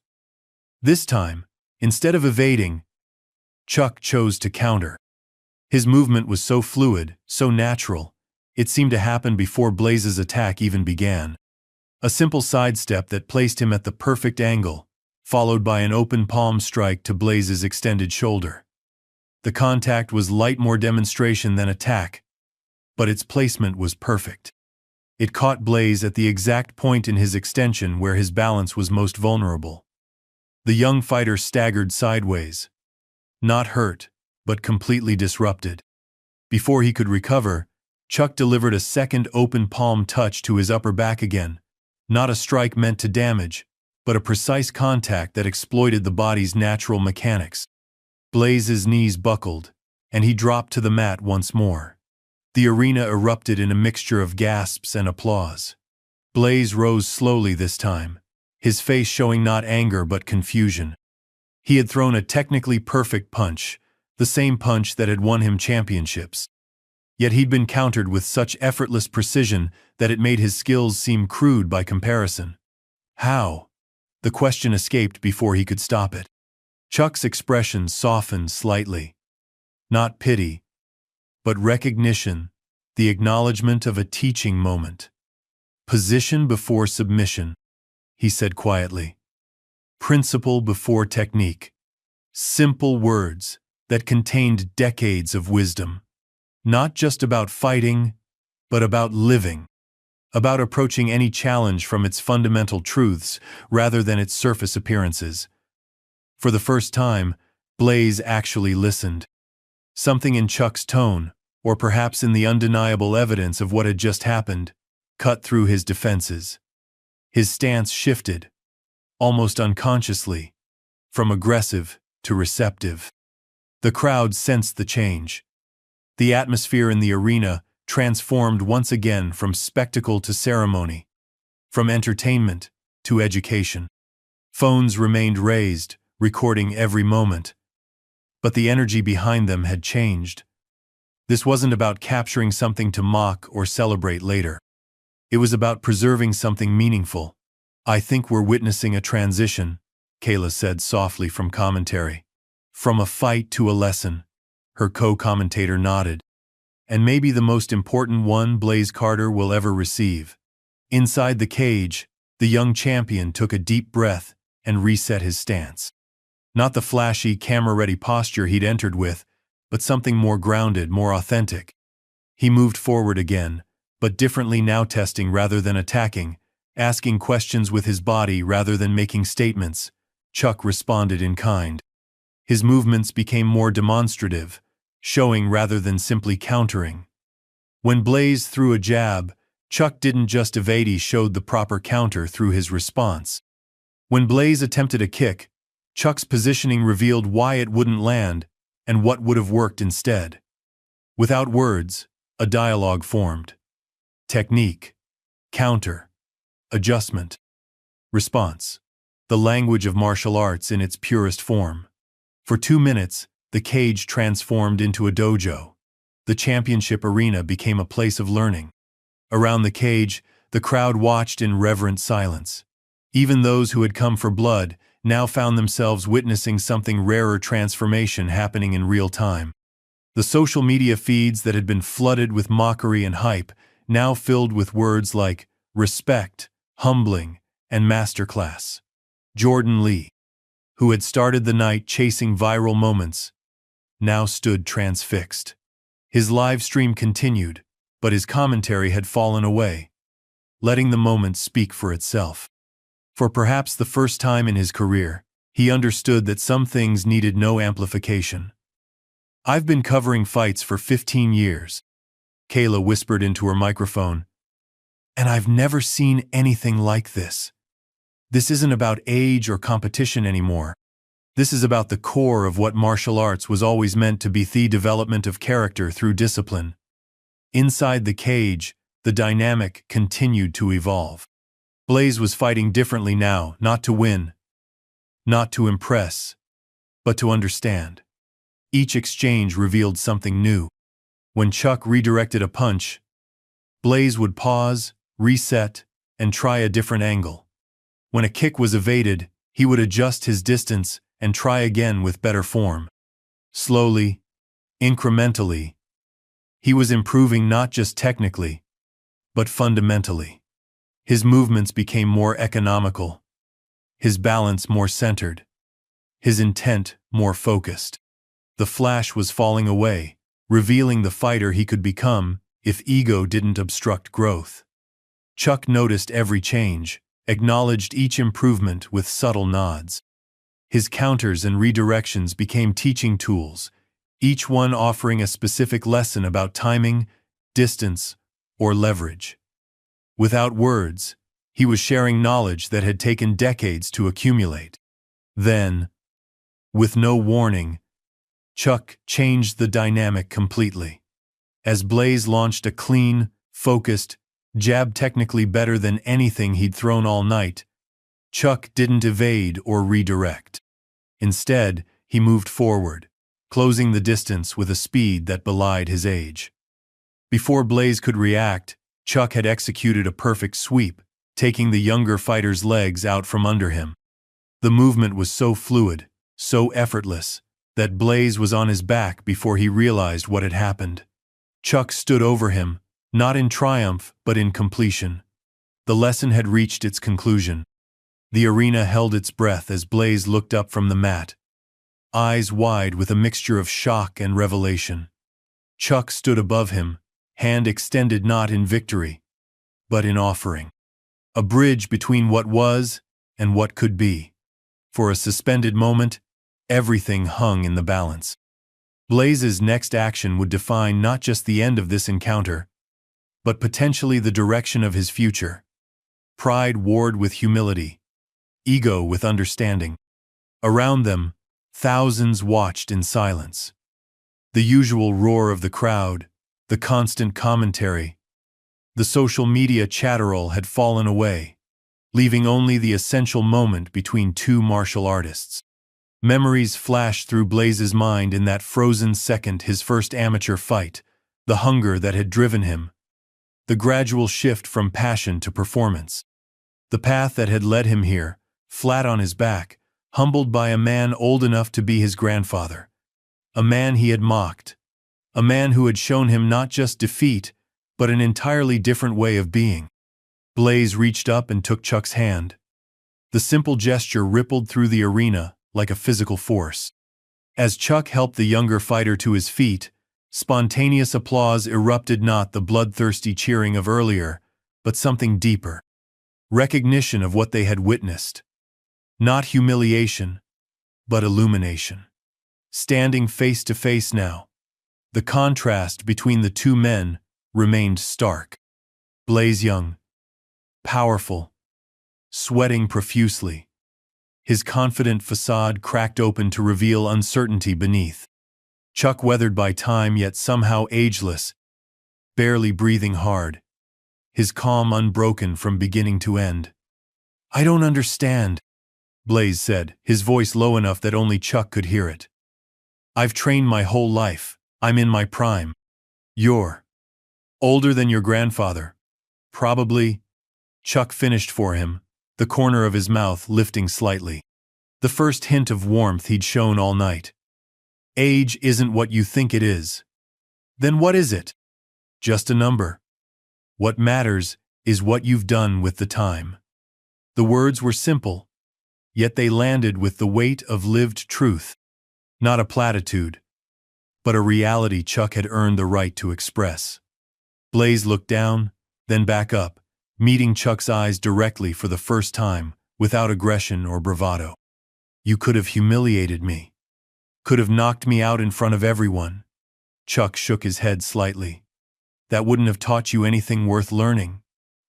This time, instead of evading, Chuck chose to counter. His movement was so fluid, so natural, it seemed to happen before Blaze's attack even began. A simple sidestep that placed him at the perfect angle, followed by an open palm strike to Blaze's extended shoulder. The contact was light, more demonstration than attack, but its placement was perfect. It caught Blaze at the exact point in his extension where his balance was most vulnerable. The young fighter staggered sideways, not hurt, but completely disrupted. Before he could recover, Chuck delivered a second open palm touch to his upper back again, not a strike meant to damage, but a precise contact that exploited the body's natural mechanics. Blaze's knees buckled, and he dropped to the mat once more. The arena erupted in a mixture of gasps and applause. Blaze rose slowly this time, his face showing not anger but confusion. He had thrown a technically perfect punch, the same punch that had won him championships. Yet he'd been countered with such effortless precision that it made his skills seem crude by comparison. How? The question escaped before he could stop it. Chuck's expression softened slightly. Not pity, but recognition, the acknowledgement of a teaching moment. Position before submission, he said quietly. Principle before technique. Simple words that contained decades of wisdom. Not just about fighting, but about living. About approaching any challenge from its fundamental truths rather than its surface appearances. For the first time, Blaze actually listened. Something in Chuck's tone, or perhaps in the undeniable evidence of what had just happened, cut through his defenses. His stance shifted, almost unconsciously, from aggressive to receptive. The crowd sensed the change. The atmosphere in the arena transformed once again from spectacle to ceremony, from entertainment to education. Phones remained raised, recording every moment. But the energy behind them had changed. This wasn't about capturing something to mock or celebrate later. It was about preserving something meaningful. I think we're witnessing a transition, Kayla said softly from commentary. From a fight to a lesson. Her co-commentator nodded. And maybe the most important one Blaze Carter will ever receive. Inside the cage, the young champion took a deep breath and reset his stance. Not the flashy, camera-ready posture he'd entered with, but something more grounded, more authentic. He moved forward again, but differently now, testing rather than attacking, asking questions with his body rather than making statements. Chuck responded in kind. His movements became more demonstrative, showing rather than simply countering. When Blaze threw a jab, Chuck didn't just evade, he showed the proper counter through his response. When Blaze attempted a kick, Chuck's positioning revealed why it wouldn't land and what would have worked instead. Without words, a dialogue formed. Technique, counter, adjustment, response. The language of martial arts in its purest form. For 2 minutes, the cage transformed into a dojo. The championship arena became a place of learning. Around the cage, the crowd watched in reverent silence. Even those who had come for blood now found themselves witnessing something rarer, transformation happening in real time. The social media feeds that had been flooded with mockery and hype now filled with words like respect, humbling, and masterclass. Jordan Lee, who had started the night chasing viral moments, now stood transfixed. His live stream continued, but his commentary had fallen away, letting the moment speak for itself. For perhaps the first time in his career, he understood that some things needed no amplification. I've been covering fights for 15 years, Kayla whispered into her microphone, and I've never seen anything like this. This isn't about age or competition anymore. This is about the core of what martial arts was always meant to be, the development of character through discipline. Inside the cage, the dynamic continued to evolve. Blaze was fighting differently now, not to win, not to impress, but to understand. Each exchange revealed something new. When Chuck redirected a punch, Blaze would pause, reset, and try a different angle. When a kick was evaded, he would adjust his distance and try again with better form. Slowly, incrementally, he was improving not just technically, but fundamentally. His movements became more economical, his balance more centered, his intent more focused. The flash was falling away, revealing the fighter he could become if ego didn't obstruct growth. Chuck noticed every change, acknowledged each improvement with subtle nods. His counters and redirections became teaching tools, each one offering a specific lesson about timing, distance, or leverage. Without words, he was sharing knowledge that had taken decades to accumulate. Then, with no warning, Chuck changed the dynamic completely. As Blaze launched a clean, focused jab technically better than anything he'd thrown all night, Chuck didn't evade or redirect. Instead, he moved forward, closing the distance with a speed that belied his age. Before Blaze could react, Chuck had executed a perfect sweep, taking the younger fighter's legs out from under him. The movement was so fluid, so effortless, that Blaze was on his back before he realized what had happened. Chuck stood over him, not in triumph but in completion. The lesson had reached its conclusion. The arena held its breath as Blaze looked up from the mat, eyes wide with a mixture of shock and revelation. Chuck stood above him, hand extended not in victory, but in offering. A bridge between what was and what could be. For a suspended moment, everything hung in the balance. Blaze's next action would define not just the end of this encounter, but potentially the direction of his future. Pride warred with humility, ego with understanding. Around them, thousands watched in silence. The usual roar of the crowd, the constant commentary, the social media chatterall had fallen away, leaving only the essential moment between two martial artists. Memories flashed through Blaze's mind in that frozen second, his first amateur fight, the hunger that had driven him, the gradual shift from passion to performance. The path that had led him here, flat on his back, humbled by a man old enough to be his grandfather. A man he had mocked. A man who had shown him not just defeat, but an entirely different way of being. Blaze reached up and took Chuck's hand. The simple gesture rippled through the arena like a physical force. As Chuck helped the younger fighter to his feet, spontaneous applause erupted, not the bloodthirsty cheering of earlier, but something deeper. Recognition of what they had witnessed. Not humiliation, but illumination. Standing face to face now, the contrast between the two men remained stark. Blaze young, powerful, sweating profusely, his confident facade cracked open to reveal uncertainty beneath. Chuck weathered by time yet somehow ageless, barely breathing hard, his calm unbroken from beginning to end. "I don't understand," Blaze said, his voice low enough that only Chuck could hear it. "I've trained my whole life. I'm in my prime. You're older than your grandfather. Probably." Chuck finished for him, the corner of his mouth lifting slightly. The first hint of warmth he'd shown all night. "Age isn't what you think it is." "Then what is it?" "Just a number. What matters is what you've done with the time." The words were simple, yet they landed with the weight of lived truth. Not a platitude, but a reality Chuck had earned the right to express. Blaze looked down, then back up, meeting Chuck's eyes directly for the first time, without aggression or bravado. "You could have humiliated me. Could have knocked me out in front of everyone." Chuck shook his head slightly. "That wouldn't have taught you anything worth learning.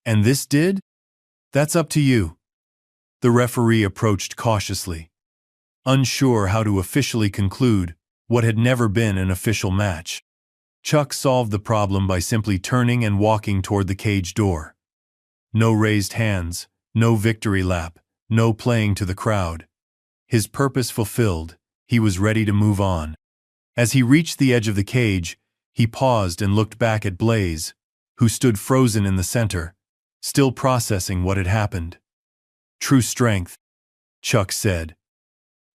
And this did? That's up to you." The referee approached cautiously, unsure how to officially conclude what had never been an official match. Chuck solved the problem by simply turning and walking toward the cage door. No raised hands, no victory lap, no playing to the crowd. His purpose fulfilled, he was ready to move on. As he reached the edge of the cage, he paused and looked back at Blaze, who stood frozen in the center, still processing what had happened. "True strength," Chuck said,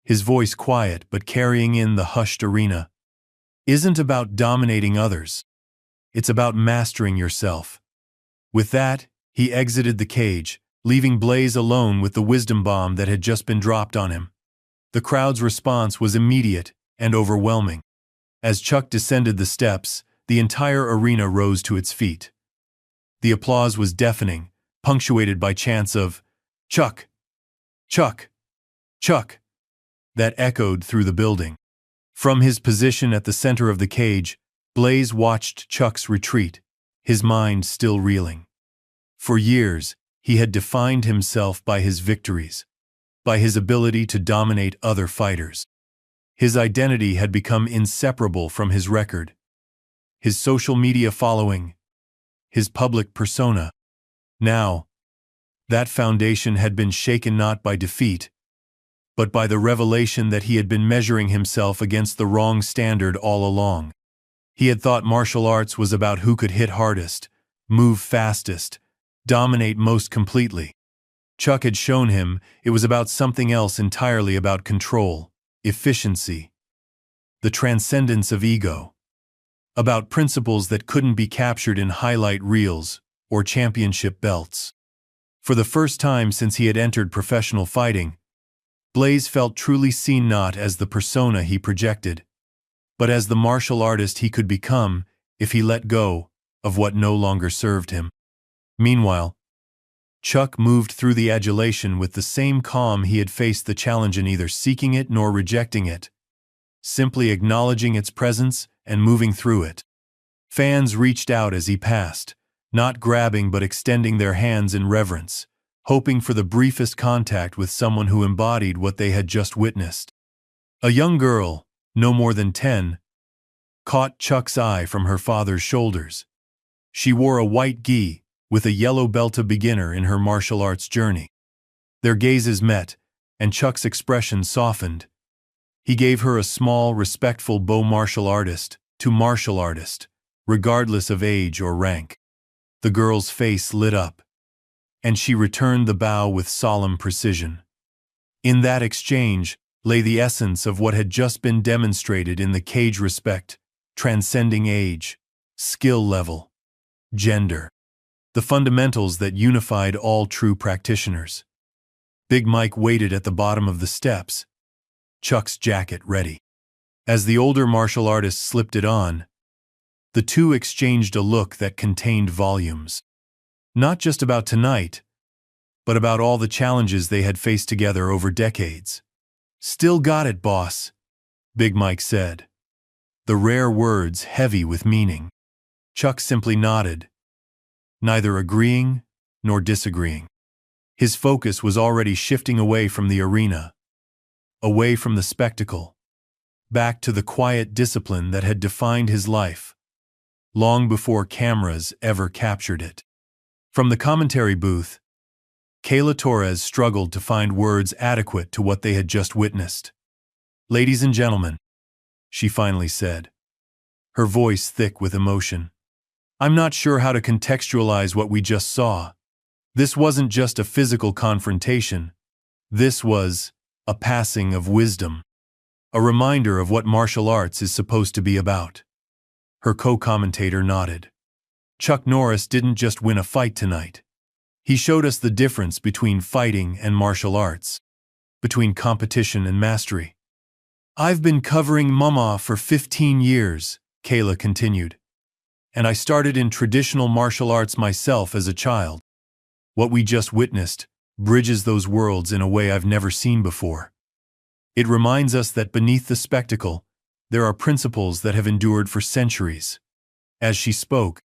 his voice quiet but carrying in the hushed arena, "isn't about dominating others. It's about mastering yourself." With that, he exited the cage, leaving Blaze alone with the wisdom bomb that had just been dropped on him. The crowd's response was immediate and overwhelming. As Chuck descended the steps, the entire arena rose to its feet. The applause was deafening, punctuated by chants of, "Chuck! Chuck! Chuck!" that echoed through the building. From his position at the center of the cage, Blaze watched Chuck's retreat, his mind still reeling. For years, he had defined himself by his victories, by his ability to dominate other fighters. His identity had become inseparable from his record, his social media following, his public persona. Now, that foundation had been shaken not by defeat, but by the revelation that he had been measuring himself against the wrong standard all along. He had thought martial arts was about who could hit hardest, move fastest, dominate most completely. Chuck had shown him it was about something else entirely, about control, efficiency, the transcendence of ego, about principles that couldn't be captured in highlight reels or championship belts. For the first time since he had entered professional fighting, Blaze felt truly seen, not as the persona he projected, but as the martial artist he could become if he let go of what no longer served him. Meanwhile, Chuck moved through the adulation with the same calm he had faced the challenge, in neither seeking it nor rejecting it, simply acknowledging its presence and moving through it. Fans reached out as he passed, not grabbing but extending their hands in reverence, hoping for the briefest contact with someone who embodied what they had just witnessed. A young girl, no more than 10, caught Chuck's eye from her father's shoulders. She wore a white gi, with a yellow belt, a beginner in her martial arts journey. Their gazes met, and Chuck's expression softened. He gave her a small, respectful bow, martial artist to martial artist, regardless of age or rank. The girl's face lit up, and she returned the bow with solemn precision. In that exchange lay the essence of what had just been demonstrated in the cage: respect, transcending age, skill level, gender. The fundamentals that unified all true practitioners. Big Mike waited at the bottom of the steps, Chuck's jacket ready. As the older martial artist slipped it on, the two exchanged a look that contained volumes. Not just about tonight, but about all the challenges they had faced together over decades. "Still got it, boss," Big Mike said, the rare words heavy with meaning. Chuck simply nodded, neither agreeing nor disagreeing. His focus was already shifting away from the arena, away from the spectacle, back to the quiet discipline that had defined his life, long before cameras ever captured it. From the commentary booth, Kayla Torres struggled to find words adequate to what they had just witnessed. "Ladies and gentlemen," she finally said, her voice thick with emotion, "I'm not sure how to contextualize what we just saw. This wasn't just a physical confrontation. This was a passing of wisdom, a reminder of what martial arts is supposed to be about." Her co-commentator nodded. "Chuck Norris didn't just win a fight tonight. He showed us the difference between fighting and martial arts, between competition and mastery." "I've been covering MMA for 15 years, Kayla continued, "and I started in traditional martial arts myself as a child. What we just witnessed bridges those worlds in a way I've never seen before. It reminds us that beneath the spectacle, there are principles that have endured for centuries." As she spoke,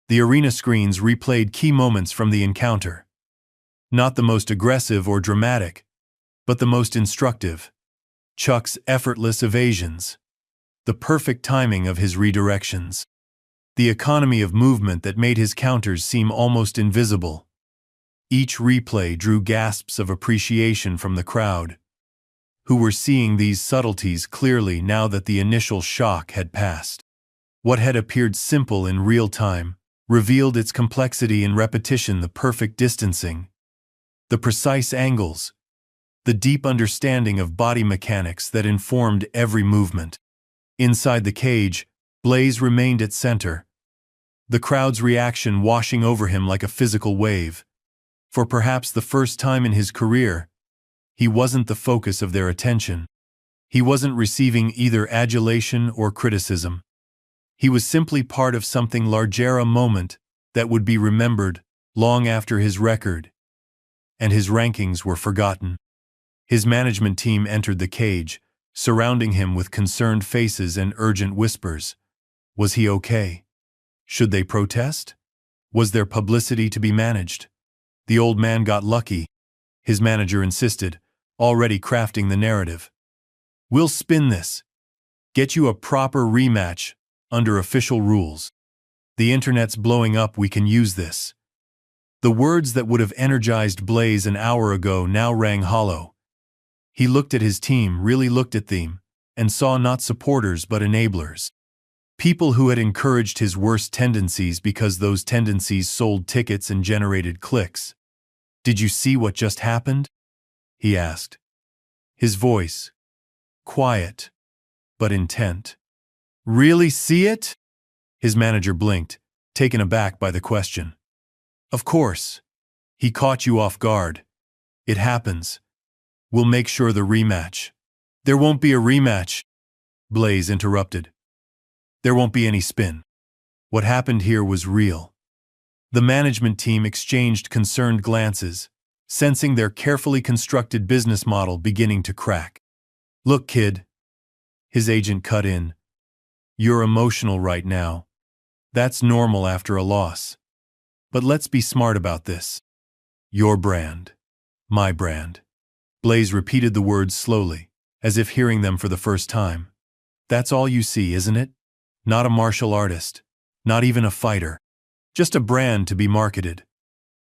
the arena screens replayed key moments from the encounter. Not the most aggressive or dramatic, but the most instructive. Chuck's effortless evasions, the perfect timing of his redirections, the economy of movement that made his counters seem almost invisible. Each replay drew gasps of appreciation from the crowd, who were seeing these subtleties clearly now that the initial shock had passed. What had appeared simple in real time revealed its complexity in repetition: the perfect distancing, the precise angles, the deep understanding of body mechanics that informed every movement. Inside the cage, Blaze remained at center, the crowd's reaction washing over him like a physical wave. For perhaps the first time in his career, he wasn't the focus of their attention. He wasn't receiving either adulation or criticism. He was simply part of something larger, a moment that would be remembered long after his record and his rankings were forgotten. His management team entered the cage, surrounding him with concerned faces and urgent whispers. Was he okay? Should they protest? Was there publicity to be managed? The old man got lucky, his manager insisted, already crafting the narrative. "We'll spin this. Get you a proper rematch under official rules. The internet's blowing up, we can use this." The words that would have energized Blaze an hour ago now rang hollow. He looked at his team, really looked at them, and saw not supporters but enablers. People who had encouraged his worst tendencies because those tendencies sold tickets and generated clicks. "Did you see what just happened?" he asked. His voice, quiet, but intent. "Really see it?" His manager blinked, taken aback by the question. "Of course. He caught you off guard. It happens. We'll make sure the rematch." "There won't be a rematch," Blaze interrupted. "There won't be any spin. What happened here was real." The management team exchanged concerned glances, sensing their carefully constructed business model beginning to crack. "Look, kid," his agent cut in, "you're emotional right now. That's normal after a loss. But let's be smart about this. Your brand. My brand." Blaze repeated the words slowly, as if hearing them for the first time. "That's all you see, isn't it? Not a martial artist. Not even a fighter. Just a brand to be marketed.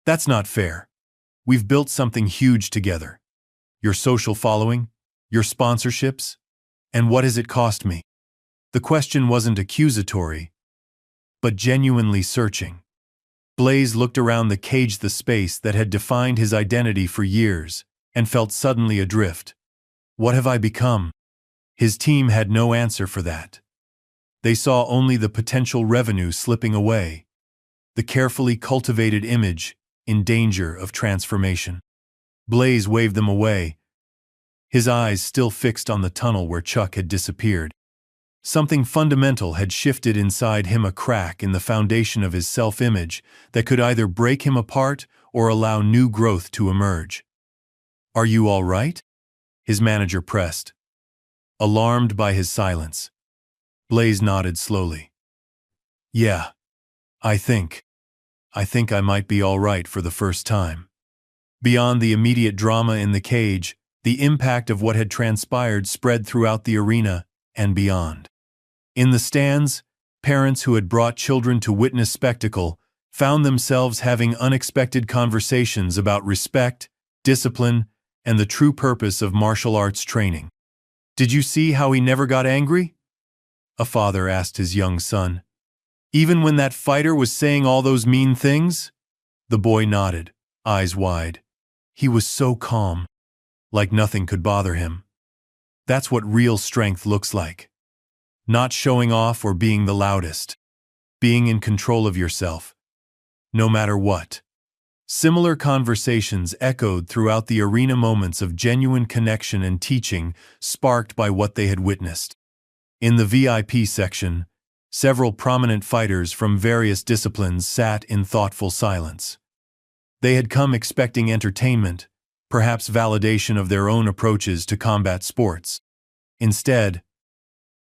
That's not fair. We've built something huge together. Your social following, your sponsorships, and what has it cost me?" The question wasn't accusatory, but genuinely searching. Blaze looked around the space that had defined his identity for years, and felt suddenly adrift. What have I become? His team had no answer for that. They saw only the potential revenue slipping away, the carefully cultivated image in danger of transformation. Blaze waved them away, his eyes still fixed on the tunnel where Chuck had disappeared. Something fundamental had shifted inside him, a crack in the foundation of his self-image that could either break him apart or allow new growth to emerge. "Are you all right?" his manager pressed, alarmed by his silence. Blaze nodded slowly. "Yeah, I think I might be all right for the first time." Beyond the immediate drama in the cage, the impact of what had transpired spread throughout the arena and beyond. In the stands, parents who had brought children to witness spectacle found themselves having unexpected conversations about respect, discipline, and the true purpose of martial arts training. "Did you see how he never got angry?" a father asked his young son. "Even when that fighter was saying all those mean things?" The boy nodded, eyes wide. He was so calm, like nothing could bother him. That's what real strength looks like. Not showing off or being the loudest. Being in control of yourself, no matter what. Similar conversations echoed throughout the arena, moments of genuine connection and teaching sparked by what they had witnessed. In the VIP section, several prominent fighters from various disciplines sat in thoughtful silence. They had come expecting entertainment, perhaps validation of their own approaches to combat sports. Instead,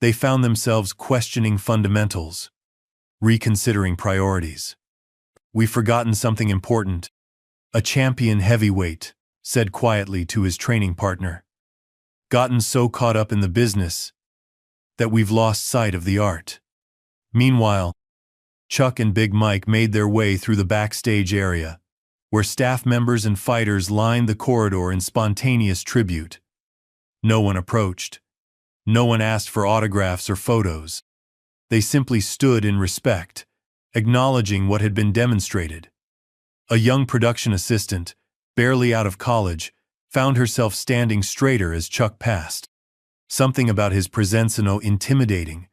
they found themselves questioning fundamentals, reconsidering priorities. "We've forgotten something important," a champion heavyweight said quietly to his training partner. "Gotten so caught up in the business that we've lost sight of the art." Meanwhile, Chuck and Big Mike made their way through the backstage area, where staff members and fighters lined the corridor in spontaneous tribute. No one approached. No one asked for autographs or photos. They simply stood in respect, acknowledging what had been demonstrated. A young production assistant, barely out of college, found herself standing straighter as Chuck passed. Something about his presence, no intimidating,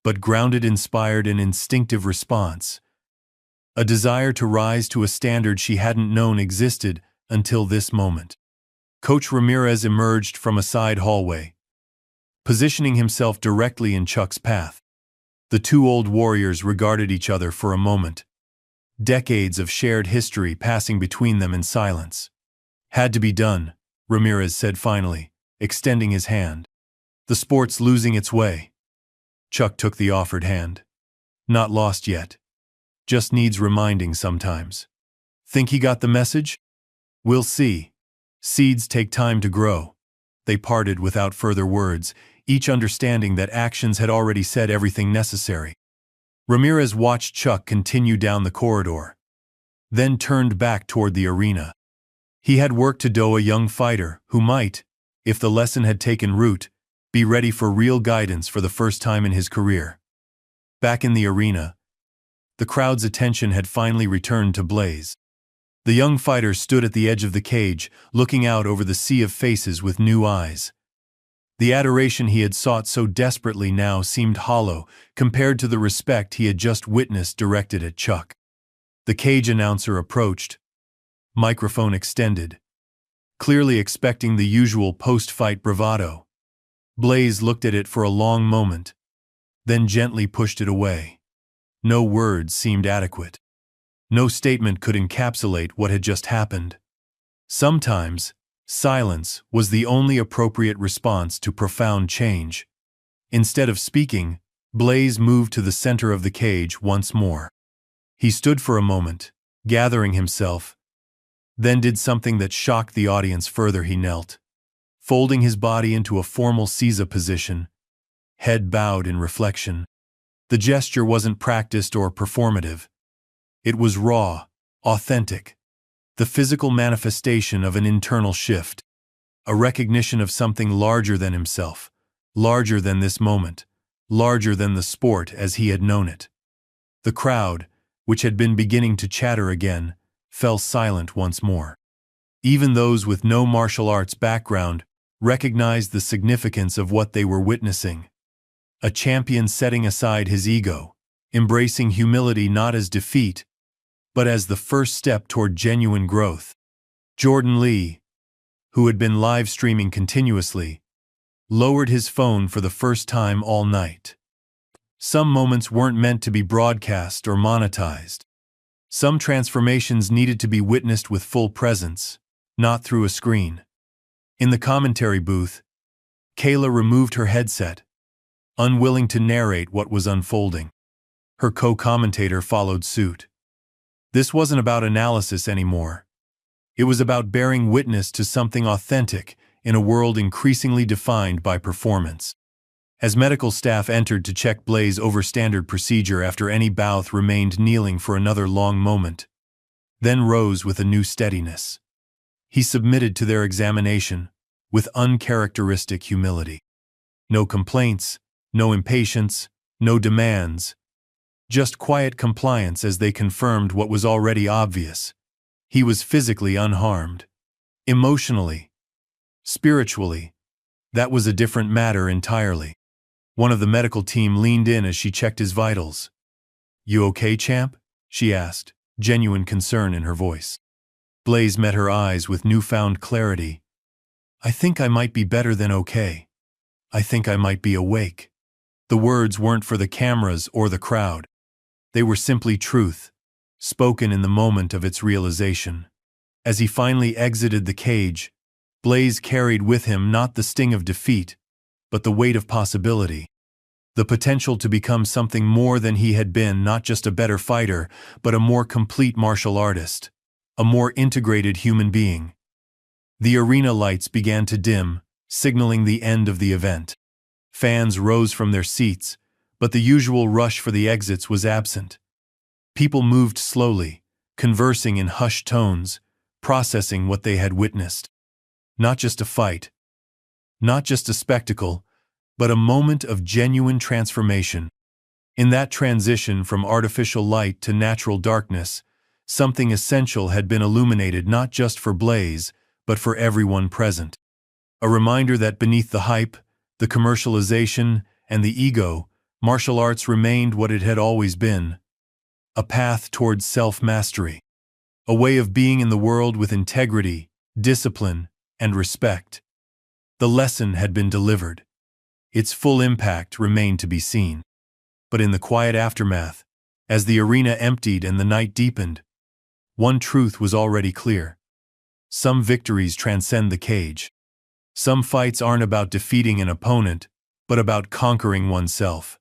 but grounded, inspired an instinctive response. A desire to rise to a standard she hadn't known existed until this moment. Coach Ramirez emerged from a side hallway, positioning himself directly in Chuck's path. The two old warriors regarded each other for a moment, decades of shared history passing between them in silence. "Had to be done," Ramirez said finally, extending his hand. "The sport's losing its way." Chuck took the offered hand. "Not lost yet. Just needs reminding sometimes." "Think he got the message?" "We'll see. Seeds take time to grow." They parted without further words, each understanding that actions had already said everything necessary. Ramirez watched Chuck continue down the corridor, then turned back toward the arena. He had work to do, a young fighter who might, if the lesson had taken root, be ready for real guidance for the first time in his career. Back in the arena, the crowd's attention had finally returned to Blaze. The young fighter stood at the edge of the cage, looking out over the sea of faces with new eyes. The adoration he had sought so desperately now seemed hollow compared to the respect he had just witnessed directed at Chuck. The cage announcer approached, microphone extended, clearly expecting the usual post-fight bravado. Blaze looked at it for a long moment, then gently pushed it away. No words seemed adequate. No statement could encapsulate what had just happened. Sometimes, silence was the only appropriate response to profound change. Instead of speaking, Blaze moved to the center of the cage once more. He stood for a moment, gathering himself, then did something that shocked the audience further. He knelt, folding his body into a formal Caesar position, head bowed in reflection. The gesture wasn't practiced or performative. It was raw, authentic, the physical manifestation of an internal shift, a recognition of something larger than himself, larger than this moment, larger than the sport as he had known it. The crowd, which had been beginning to chatter again, fell silent once more. Even those with no martial arts background recognized the significance of what they were witnessing. A champion setting aside his ego, embracing humility not as defeat, but as the first step toward genuine growth. Jordan Lee, who had been live streaming continuously, lowered his phone for the first time all night. Some moments weren't meant to be broadcast or monetized. Some transformations needed to be witnessed with full presence, not through a screen. In the commentary booth, Kayla removed her headset, unwilling to narrate what was unfolding. Her co-commentator followed suit. This wasn't about analysis anymore. It was about bearing witness to something authentic in a world increasingly defined by performance. As medical staff entered to check Blaze over standard procedure after any bout remained kneeling for another long moment, then rose with a new steadiness. He submitted to their examination with uncharacteristic humility. No complaints, no impatience, no demands. Just quiet compliance as they confirmed what was already obvious. He was physically unharmed. Emotionally, spiritually, that was a different matter entirely. One of the medical team leaned in as she checked his vitals. "You okay, champ?" she asked, genuine concern in her voice. Blaze met her eyes with newfound clarity. "I think I might be better than okay. I think I might be awake." The words weren't for the cameras or the crowd. They were simply truth, spoken in the moment of its realization. As he finally exited the cage, Blaze carried with him not the sting of defeat, but the weight of possibility. The potential to become something more than he had been, not just a better fighter, but a more complete martial artist, a more integrated human being. The arena lights began to dim, signaling the end of the event. Fans rose from their seats, but the usual rush for the exits was absent. People moved slowly, conversing in hushed tones, processing what they had witnessed. Not just a fight, not just a spectacle, but a moment of genuine transformation. In that transition from artificial light to natural darkness, something essential had been illuminated not just for Blaze, but for everyone present. A reminder that beneath the hype, the commercialization, and the ego, martial arts remained what it had always been: a path towards self-mastery, a way of being in the world with integrity, discipline, and respect. The lesson had been delivered. Its full impact remained to be seen. But in the quiet aftermath, as the arena emptied and the night deepened, one truth was already clear. Some victories transcend the cage. Some fights aren't about defeating an opponent, but about conquering oneself.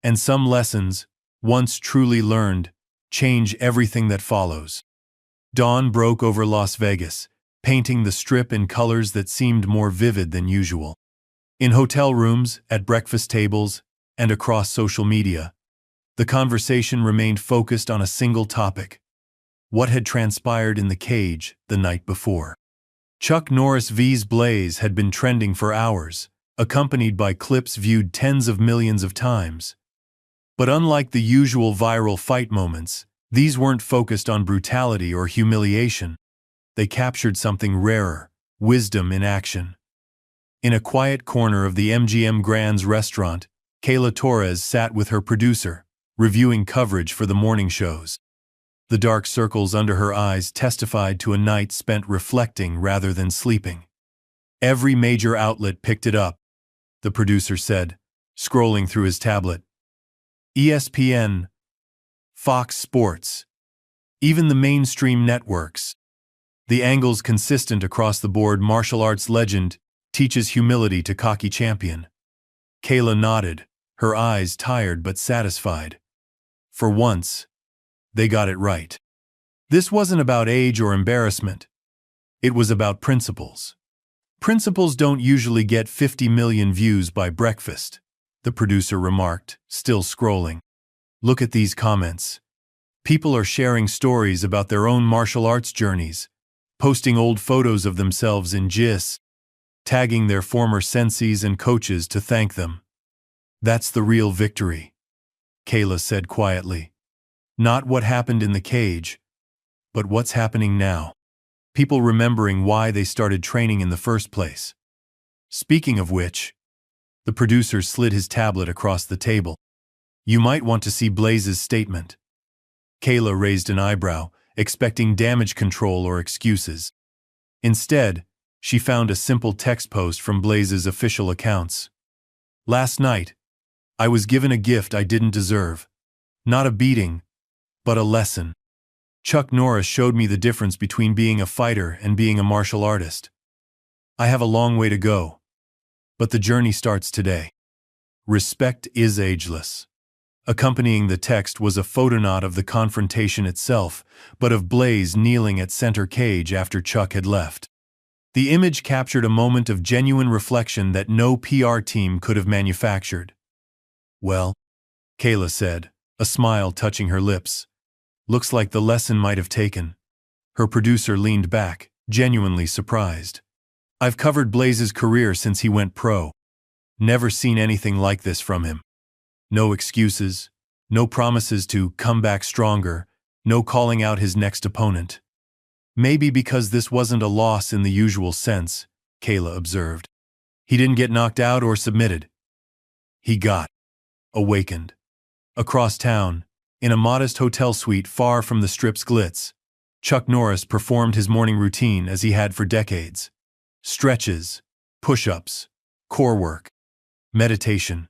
And some lessons, once truly learned, change everything that follows. Dawn broke over Las Vegas, painting the strip in colors that seemed more vivid than usual. In hotel rooms, at breakfast tables, and across social media, the conversation remained focused on a single topic: what had transpired in the cage the night before. Chuck Norris vs. Blaze had been trending for hours, accompanied by clips viewed tens of millions of times. But unlike the usual viral fight moments, these weren't focused on brutality or humiliation. They captured something rarer: wisdom in action. In a quiet corner of the MGM Grand's restaurant, Kayla Torres sat with her producer, reviewing coverage for the morning shows. The dark circles under her eyes testified to a night spent reflecting rather than sleeping. Every major outlet picked it up, the producer said, scrolling through his tablet. ESPN, Fox Sports, even the mainstream networks. The angles consistent across the board: martial arts legend teaches humility to cocky champion. Kayla nodded, her eyes tired but satisfied. For once, they got it right. This wasn't about age or embarrassment. It was about principles. Principles don't usually get 50 million views by breakfast, the producer remarked, still scrolling. Look at these comments. People are sharing stories about their own martial arts journeys, posting old photos of themselves in GIFs, tagging their former senseis and coaches to thank them. That's the real victory, Kayla said quietly. Not what happened in the cage, but what's happening now. People remembering why they started training in the first place. Speaking of which, the producer slid his tablet across the table. You might want to see Blaze's statement. Kayla raised an eyebrow, expecting damage control or excuses. Instead, she found a simple text post from Blaze's official accounts. Last night, I was given a gift I didn't deserve. Not a beating, but a lesson. Chuck Norris showed me the difference between being a fighter and being a martial artist. I have a long way to go, but the journey starts today. Respect is ageless. Accompanying the text was a photo not of the confrontation itself, but of Blaze kneeling at center cage after Chuck had left. The image captured a moment of genuine reflection that no PR team could have manufactured. Well, Kayla said, a smile touching her lips. Looks like the lesson might have taken. Her producer leaned back, genuinely surprised. I've covered Blaze's career since he went pro. Never seen anything like this from him. No excuses, no promises to come back stronger, no calling out his next opponent. Maybe because this wasn't a loss in the usual sense, Kayla observed. He didn't get knocked out or submitted. He got awakened. Across town, in a modest hotel suite far from the Strip's glitz, Chuck Norris performed his morning routine as he had for decades. Stretches, push-ups, core work, meditation.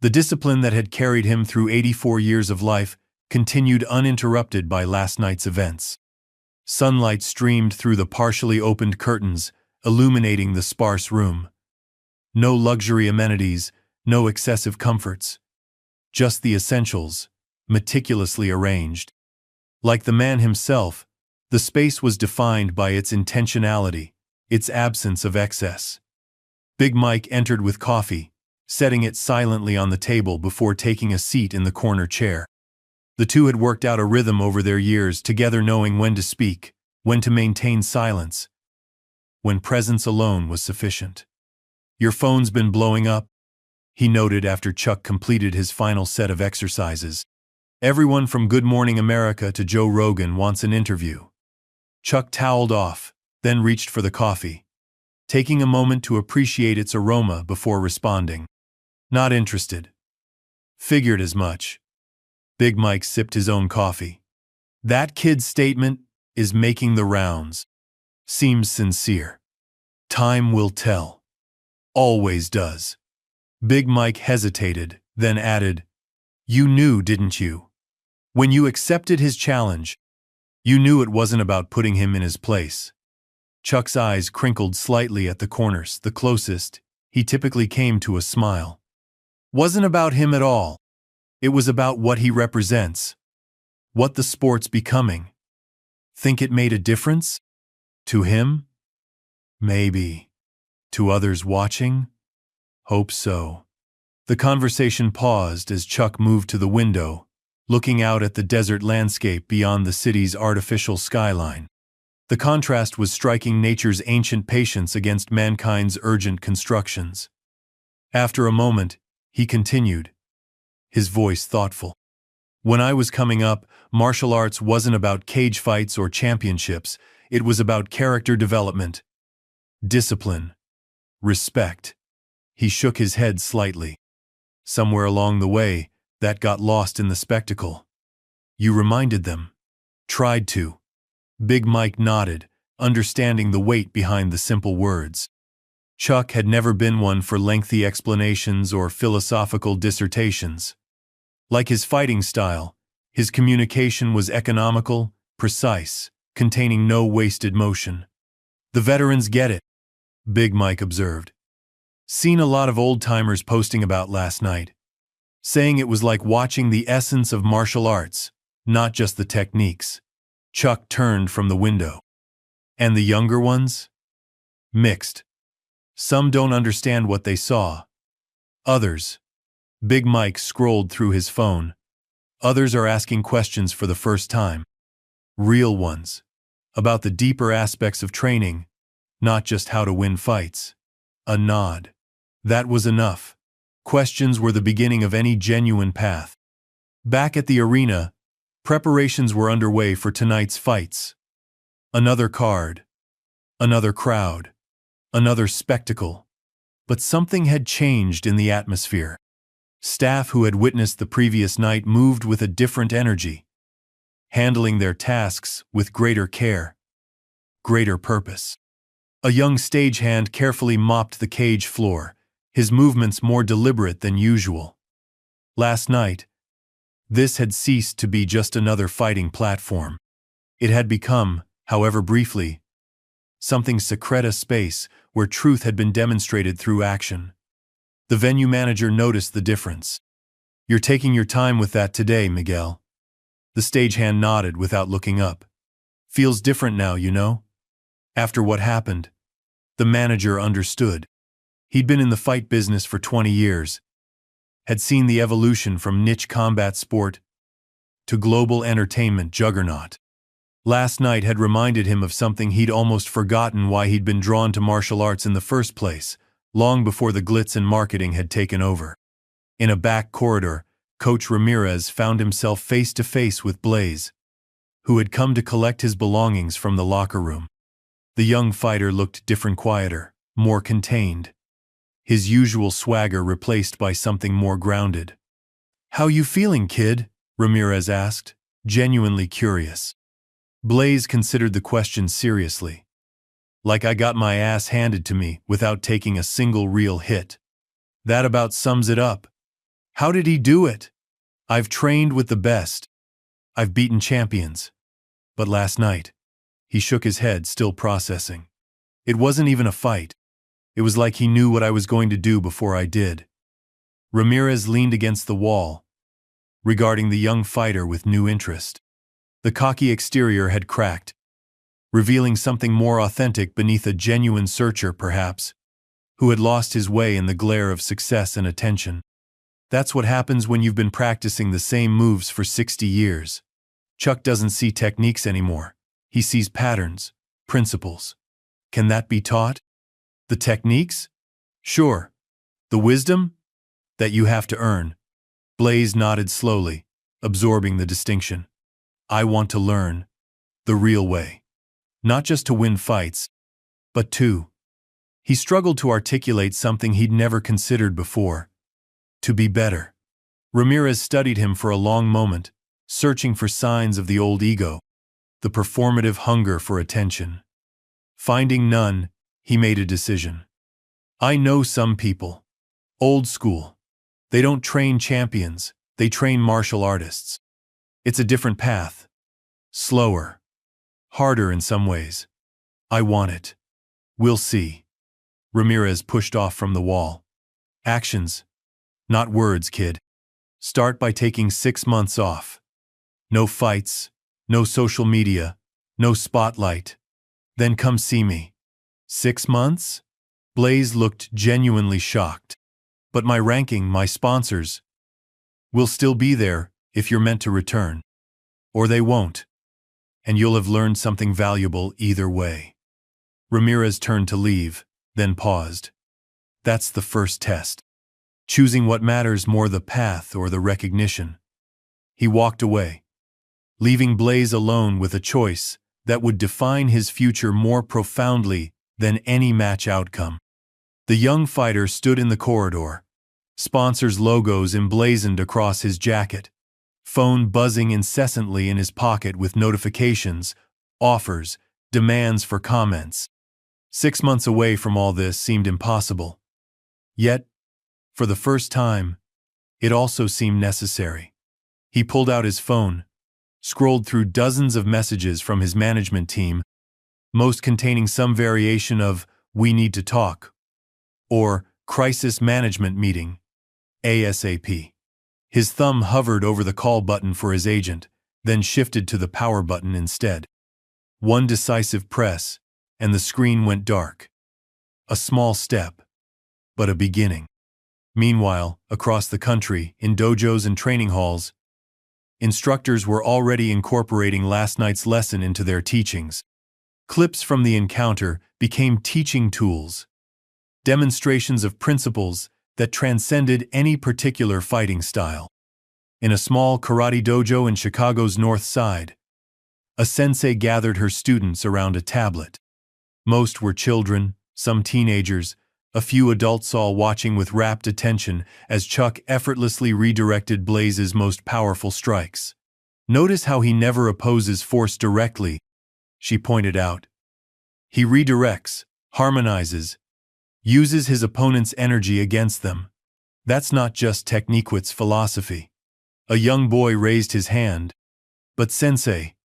The discipline that had carried him through 84 years of life continued uninterrupted by last night's events. Sunlight streamed through the partially opened curtains, illuminating the sparse room. No luxury amenities, no excessive comforts. Just the essentials, meticulously arranged. Like the man himself, the space was defined by its intentionality, its absence of excess. Big Mike entered with coffee, setting it silently on the table before taking a seat in the corner chair. The two had worked out a rhythm over their years, together knowing when to speak, when to maintain silence, when presence alone was sufficient. Your phone's been blowing up, he noted after Chuck completed his final set of exercises. Everyone from Good Morning America to Joe Rogan wants an interview. Chuck toweled off, then reached for the coffee, taking a moment to appreciate its aroma before responding. Not interested. Figured as much. Big Mike sipped his own coffee. That kid's statement is making the rounds. Seems sincere. Time will tell. Always does. Big Mike hesitated, then added, You knew, didn't you? When you accepted his challenge, you knew it wasn't about putting him in his place. Chuck's eyes crinkled slightly at the corners, the closest he typically came to a smile. Wasn't about him at all. It was about what he represents. What the sport's becoming. Think it made a difference? To him? Maybe. To others watching? Hope so. The conversation paused as Chuck moved to the window, looking out at the desert landscape beyond the city's artificial skyline. The contrast was striking, nature's ancient patience against mankind's urgent constructions. After a moment, he continued, his voice thoughtful. When I was coming up, martial arts wasn't about cage fights or championships, it was about character development, discipline, respect. He shook his head slightly. Somewhere along the way, that got lost in the spectacle. You reminded them. Tried to. Big Mike nodded, understanding the weight behind the simple words. Chuck had never been one for lengthy explanations or philosophical dissertations. Like his fighting style, his communication was economical, precise, containing no wasted motion. The veterans get it, Big Mike observed. Seen a lot of old-timers posting about last night, saying it was like watching the essence of martial arts, not just the techniques. Chuck turned from the window. And the younger ones? Mixed. Some don't understand what they saw. Others. Big Mike scrolled through his phone. Others are asking questions for the first time. Real ones. About the deeper aspects of training, not just how to win fights. A nod. That was enough. Questions were the beginning of any genuine path. Back at the arena, preparations were underway for tonight's fights. Another card. Another crowd. Another spectacle. But something had changed in the atmosphere. Staff who had witnessed the previous night moved with a different energy, handling their tasks with greater care, greater purpose. A young stagehand carefully mopped the cage floor, his movements more deliberate than usual. Last night, this had ceased to be just another fighting platform. It had become, however briefly, something sacred, a space where truth had been demonstrated through action. The venue manager noticed the difference. You're taking your time with that today, Miguel. The stagehand nodded without looking up. Feels different now, you know? After what happened, the manager understood. He'd been in the fight business for 20 years, had seen the evolution from niche combat sport to global entertainment juggernaut. Last night had reminded him of something he'd almost forgotten: why he'd been drawn to martial arts in the first place, long before the glitz and marketing had taken over. In a back corridor, Coach Ramirez found himself face to face with Blaze, who had come to collect his belongings from the locker room. The young fighter looked different, quieter, more contained. His usual swagger replaced by something more grounded. "How you feeling, kid?" Ramirez asked, genuinely curious. Blaze considered the question seriously. "Like I got my ass handed to me without taking a single real hit. That about sums it up." "How did he do it?" "I've trained with the best. I've beaten champions. But last night," he shook his head, still processing. "It wasn't even a fight. It was like he knew what I was going to do before I did." Ramirez leaned against the wall, regarding the young fighter with new interest. The cocky exterior had cracked, revealing something more authentic beneath a genuine searcher, perhaps, who had lost his way in the glare of success and attention. That's what happens when you've been practicing the same moves for 60 years. Chuck doesn't see techniques anymore. He sees patterns, principles. Can that be taught? The techniques? Sure. The wisdom? That you have to earn. Blaze nodded slowly, absorbing the distinction. I want to learn the real way. Not just to win fights, but to. He struggled to articulate something he'd never considered before. To be better. Ramirez studied him for a long moment, searching for signs of the old ego, the performative hunger for attention. Finding none, he made a decision. I know some people. Old school. They don't train champions, they train martial artists. It's a different path. Slower. Harder in some ways. I want it. We'll see. Ramirez pushed off from the wall. Actions. Not words, kid. Start by taking 6 months off. No fights, no social media, no spotlight. Then come see me. 6 months? Blaze looked genuinely shocked. But my ranking, my sponsors, will still be there if you're meant to return. Or they won't. And you'll have learned something valuable either way. Ramirez turned to leave, then paused. That's the first test. choosing what matters more, the path or the recognition. He walked away, leaving Blaze alone with a choice that would define his future more profoundly than any match outcome. The young fighter stood in the corridor, sponsors' logos emblazoned across his jacket, phone buzzing incessantly in his pocket with notifications, offers, demands for comments. 6 months away from all this seemed impossible. Yet, for the first time, it also seemed necessary. He pulled out his phone, scrolled through dozens of messages from his management team, most containing some variation of "we need to talk" or "crisis management meeting" ASAP. His thumb hovered over the call button for his agent, then shifted to the power button instead. One decisive press, and the screen went dark. A small step, but a beginning. Meanwhile, across the country, in dojos and training halls, instructors were already incorporating last night's lesson into their teachings. Clips from the encounter became teaching tools, demonstrations of principles that transcended any particular fighting style. In a small karate dojo in Chicago's North Side, a sensei gathered her students around a tablet. Most were children, some teenagers, a few adults, all watching with rapt attention as Chuck effortlessly redirected Blaze's most powerful strikes. "Notice how he never opposes force directly," she pointed out. "He redirects, harmonizes, uses his opponent's energy against them. That's not just technique's philosophy." A young boy raised his hand. "But sensei,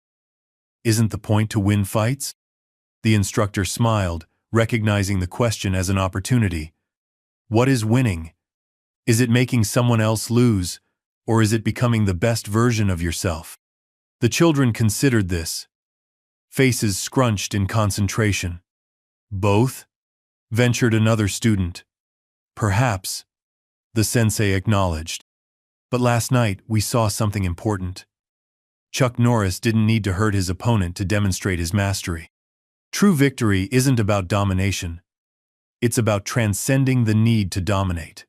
isn't the point to win fights?" The instructor smiled, recognizing the question as an opportunity. "What is winning? Is it making someone else lose, or is it becoming the best version of yourself?" The children considered this, faces scrunched in concentration. "Both?" ventured another student. "Perhaps," the sensei acknowledged. "But last night we saw something important. Chuck Norris didn't need to hurt his opponent to demonstrate his mastery. True victory isn't about domination. It's about transcending the need to dominate."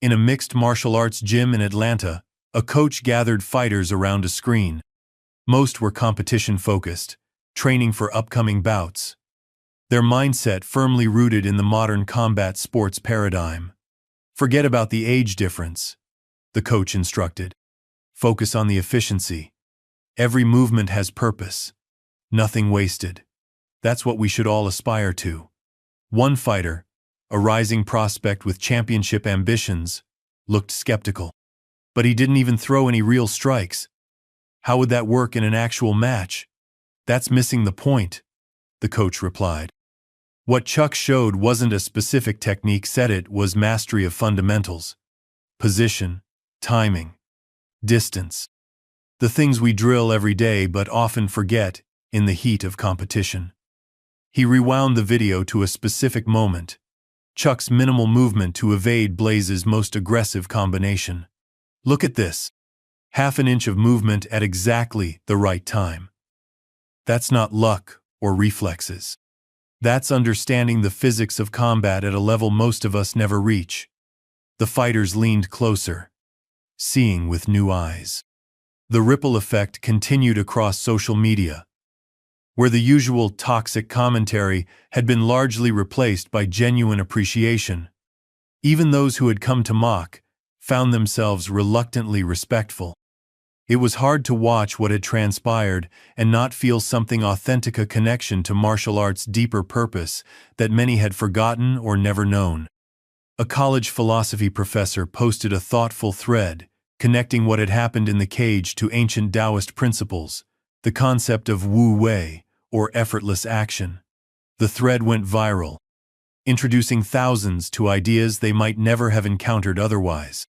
In a mixed martial arts gym in Atlanta, a coach gathered fighters around a screen. Most were competition-focused, training for upcoming bouts, their mindset firmly rooted in the modern combat sports paradigm. "Forget about the age difference," the coach instructed. "Focus on the efficiency. Every movement has purpose. Nothing wasted. That's what we should all aspire to." One fighter, a rising prospect with championship ambitions, looked skeptical. "But he didn't even throw any real strikes. How would that work in an actual match?" "That's missing the point," the coach replied. "What Chuck showed wasn't a specific technique set, it was mastery of fundamentals. Position, timing, distance. The things we drill every day but often forget in the heat of competition." He rewound the video to a specific moment, Chuck's minimal movement to evade Blaze's most aggressive combination. "Look at this. Half an inch of movement at exactly the right time. That's not luck or reflexes. That's understanding the physics of combat at a level most of us never reach." The fighters leaned closer, seeing with new eyes. The ripple effect continued across social media, where the usual toxic commentary had been largely replaced by genuine appreciation. Even those who had come to mock found themselves reluctantly respectful. It was hard to watch what had transpired and not feel something authentic, a connection to martial arts' deeper purpose that many had forgotten or never known. A college philosophy professor posted a thoughtful thread, connecting what had happened in the cage to ancient Taoist principles, the concept of Wu Wei, or effortless action. The thread went viral, introducing thousands to ideas they might never have encountered otherwise.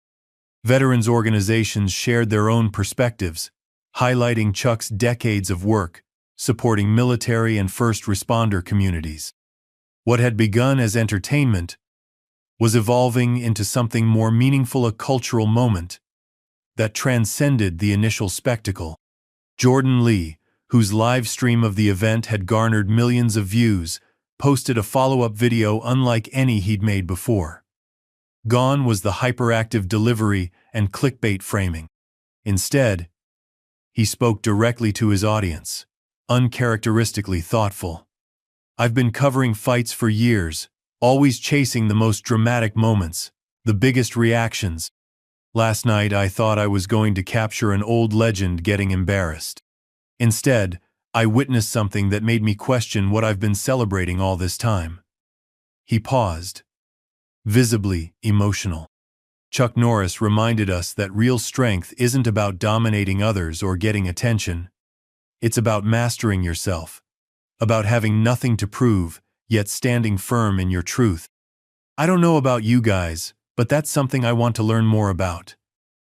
Veterans organizations shared their own perspectives, highlighting Chuck's decades of work supporting military and first responder communities. What had begun as entertainment was evolving into something more meaningful, a cultural moment that transcended the initial spectacle. Jordan Lee, whose live stream of the event had garnered millions of views, posted a follow-up video unlike any he'd made before. Gone was the hyperactive delivery and clickbait framing. Instead, he spoke directly to his audience, uncharacteristically thoughtful. I've been covering fights for years, always chasing the most dramatic moments, the biggest reactions. Last night I thought I was going to capture an old legend getting embarrassed. Instead, I witnessed something that made me question what I've been celebrating all this time. He paused, visibly emotional. Chuck Norris reminded us that real strength isn't about dominating others or getting attention. It's about mastering yourself, about having nothing to prove, yet standing firm in your truth. I don't know about you guys, but that's something I want to learn more about.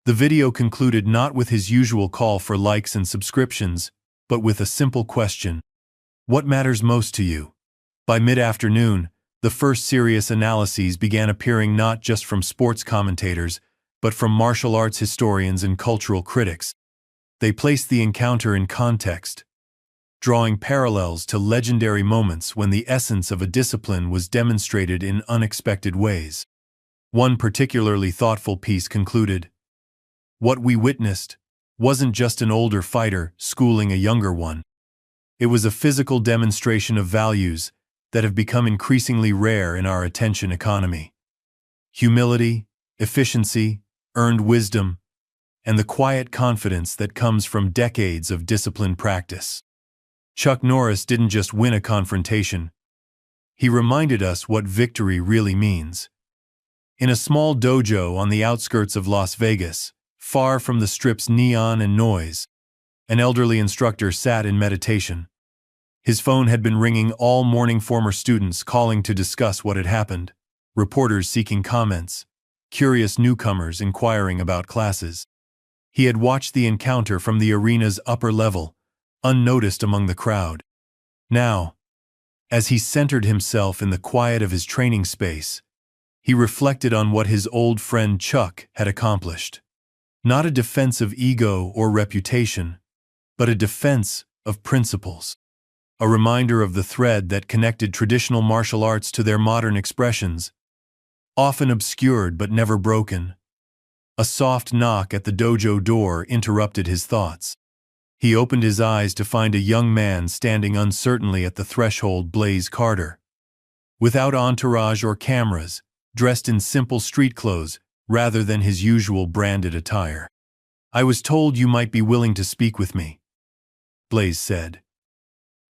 The video concluded not with his usual call for likes and subscriptions, but with a simple question. What matters most to you? By mid-afternoon, the first serious analyses began appearing not just from sports commentators, but from martial arts historians and cultural critics. They placed the encounter in context, drawing parallels to legendary moments when the essence of a discipline was demonstrated in unexpected ways. One particularly thoughtful piece concluded, "What we witnessed wasn't just an older fighter schooling a younger one. It was a physical demonstration of values that have become increasingly rare in our attention economy. Humility, efficiency, earned wisdom, and the quiet confidence that comes from decades of disciplined practice." Chuck Norris didn't just win a confrontation. He reminded us what victory really means. In a small dojo on the outskirts of Las Vegas, far from the Strip's neon and noise, an elderly instructor sat in meditation. His phone had been ringing all morning, former students calling to discuss what had happened, reporters seeking comments, curious newcomers inquiring about classes. He had watched the encounter from the arena's upper level, unnoticed among the crowd. Now, as he centered himself in the quiet of his training space, he reflected on what his old friend Chuck had accomplished. Not a defense of ego or reputation, but a defense of principles. A reminder of the thread that connected traditional martial arts to their modern expressions, often obscured but never broken. A soft knock at the dojo door interrupted his thoughts. He opened his eyes to find a young man standing uncertainly at the threshold. Blaze Carter. Without entourage or cameras, dressed in simple street clothes rather than his usual branded attire. "I was told you might be willing to speak with me," Blaze said,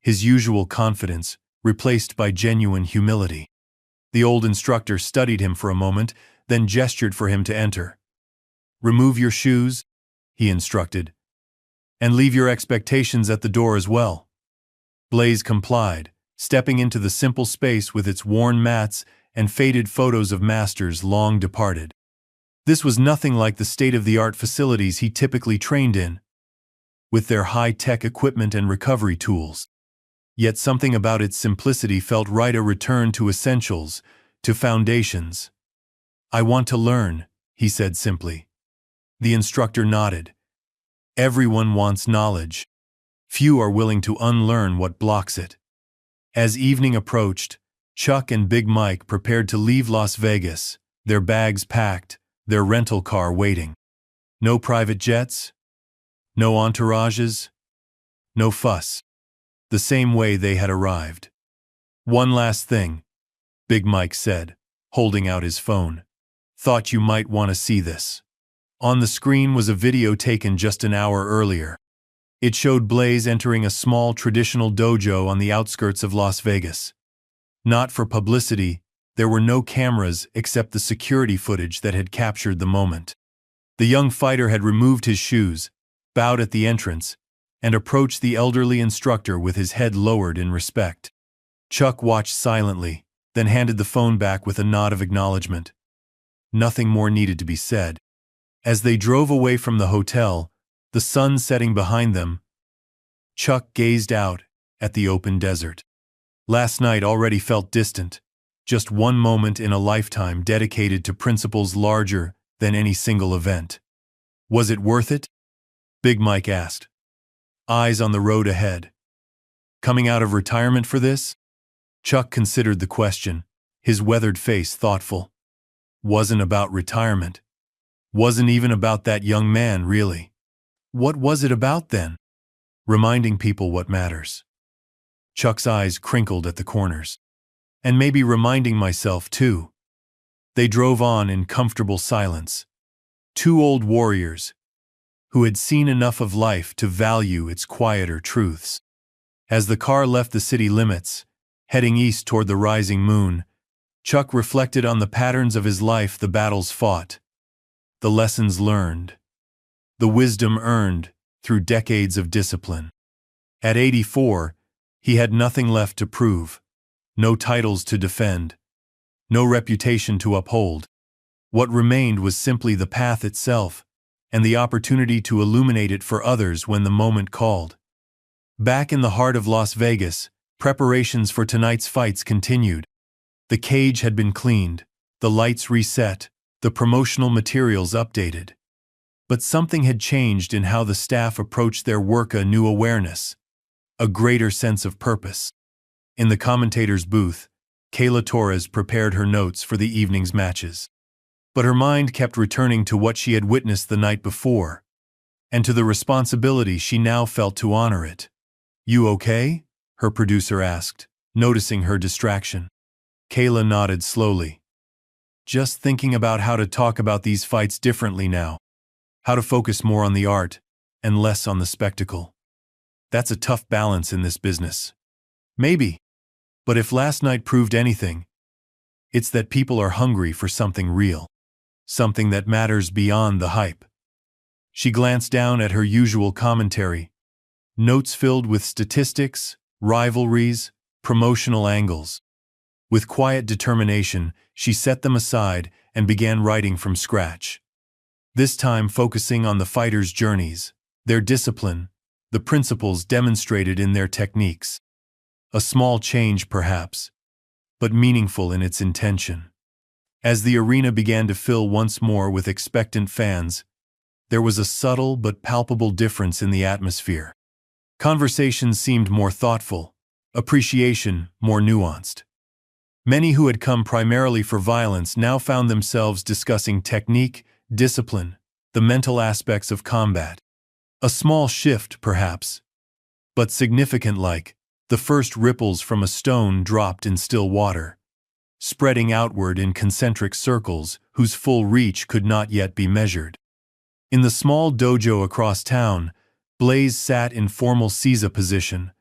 his usual confidence replaced by genuine humility. The old instructor studied him for a moment, then gestured for him to enter. "Remove your shoes," he instructed, "and leave your expectations at the door as well." Blaze complied, stepping into the simple space with its worn mats and faded photos of masters long departed. This was nothing like the state-of-the-art facilities he typically trained in, with their high-tech equipment and recovery tools. Yet something about its simplicity felt right, a return to essentials, to foundations. "I want to learn," he said simply. The instructor nodded. "Everyone wants knowledge. Few are willing to unlearn what blocks it." As evening approached, Chuck and Big Mike prepared to leave Las Vegas, their bags packed, their rental car waiting. No private jets, no entourages, no fuss. The same way they had arrived. "One last thing," Big Mike said, holding out his phone. "Thought you might want to see this." On the screen was a video taken just an hour earlier. It showed Blaze entering a small traditional dojo on the outskirts of Las Vegas. Not for publicity, there were no cameras except the security footage that had captured the moment. The young fighter had removed his shoes, bowed at the entrance, and approached the elderly instructor with his head lowered in respect. Chuck watched silently, then handed the phone back with a nod of acknowledgement. Nothing more needed to be said. As they drove away from the hotel, the sun setting behind them, Chuck gazed out at the open desert. Last night already felt distant, just one moment in a lifetime dedicated to principles larger than any single event. Was it worth it? Big Mike asked, eyes on the road ahead. Coming out of retirement for this? Chuck considered the question, his weathered face thoughtful. wasn't about retirement. Wasn't even about that young man, really. What was it about then? Reminding people what matters. Chuck's eyes crinkled at the corners. And maybe reminding myself, too. They drove on in comfortable silence. Two old warriors who had seen enough of life to value its quieter truths. As the car left the city limits, heading east toward the rising moon, Chuck reflected on the patterns of his life, the battles fought, the lessons learned, the wisdom earned through decades of discipline. At 84, he had nothing left to prove, no titles to defend, no reputation to uphold. What remained was simply the path itself, and the opportunity to illuminate it for others when the moment called. Back in the heart of Las Vegas, preparations for tonight's fights continued. The cage had been cleaned, the lights reset, the promotional materials updated. But something had changed in how the staff approached their work, a new awareness, a greater sense of purpose. In the commentator's booth, Kayla Torres prepared her notes for the evening's matches. But her mind kept returning to what she had witnessed the night before, and to the responsibility she now felt to honor it. "You okay?" her producer asked, noticing her distraction. Kayla nodded slowly. "Just thinking about how to talk about these fights differently now. How to focus more on the art and less on the spectacle. That's a tough balance in this business." "Maybe. But if last night proved anything, it's that people are hungry for something real. Something that matters beyond the hype." She glanced down at her usual commentary, notes filled with statistics, rivalries, promotional angles. With quiet determination, she set them aside and began writing from scratch. This time focusing on the fighters' journeys, their discipline, the principles demonstrated in their techniques. A small change, perhaps, but meaningful in its intention. As the arena began to fill once more with expectant fans, there was a subtle but palpable difference in the atmosphere. Conversations seemed more thoughtful, appreciation more nuanced. Many who had come primarily for violence now found themselves discussing technique, discipline, the mental aspects of combat. A small shift, perhaps, but significant, like the first ripples from a stone dropped in still water, spreading outward in concentric circles whose full reach could not yet be measured. In the small dojo across town, Blaze sat in formal Caesar position,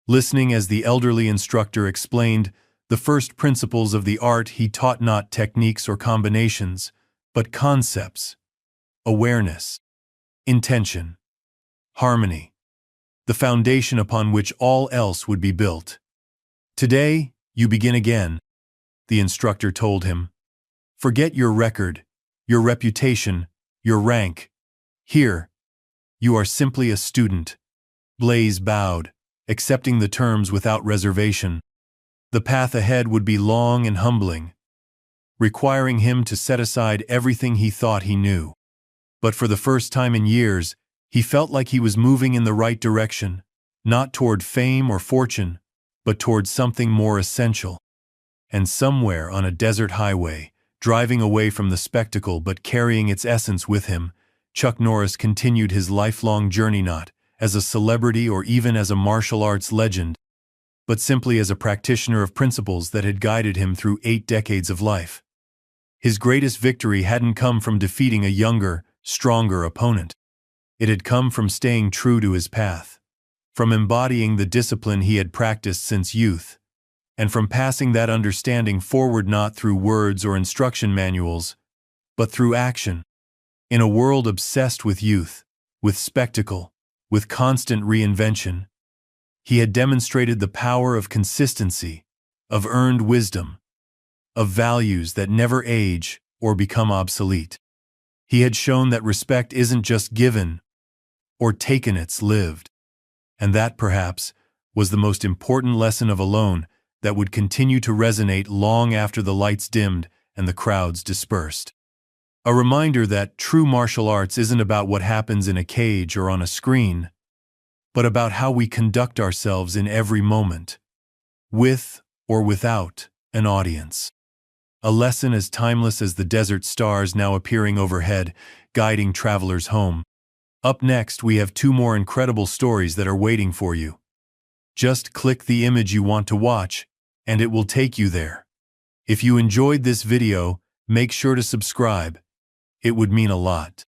listening as the elderly instructor explained the first principles of the art. He taught not techniques or combinations, but concepts, awareness, intention, harmony, the foundation upon which all else would be built. "Today, you begin again," the instructor told him. "Forget your record, your reputation, your rank. Here, you are simply a student." Blaze bowed, accepting the terms without reservation. The path ahead would be long and humbling, requiring him to set aside everything he thought he knew. But for the first time in years, he felt like he was moving in the right direction, not toward fame or fortune, but toward something more essential. And somewhere on a desert highway, driving away from the spectacle but carrying its essence with him, Chuck Norris continued his lifelong journey, not as a celebrity or even as a martial arts legend, but simply as a practitioner of principles that had guided him through 8 decades of life. His greatest victory hadn't come from defeating a younger, stronger opponent. It had come from staying true to his path, from embodying the discipline he had practiced since youth, and from passing that understanding forward not through words or instruction manuals, but through action. In a world obsessed with youth, with spectacle, with constant reinvention, he had demonstrated the power of consistency, of earned wisdom, of values that never age or become obsolete. He had shown that respect isn't just given or taken, it's lived. And that, perhaps, was the most important lesson of alone that would continue to resonate long after the lights dimmed and the crowds dispersed. A reminder that true martial arts isn't about what happens in a cage or on a screen, but about how we conduct ourselves in every moment, with or without an audience. A lesson as timeless as the desert stars now appearing overhead, guiding travelers home. Up next, we have two more incredible stories that are waiting for you. Just click the image you want to watch, and it will take you there. If you enjoyed this video, make sure to subscribe. It would mean a lot.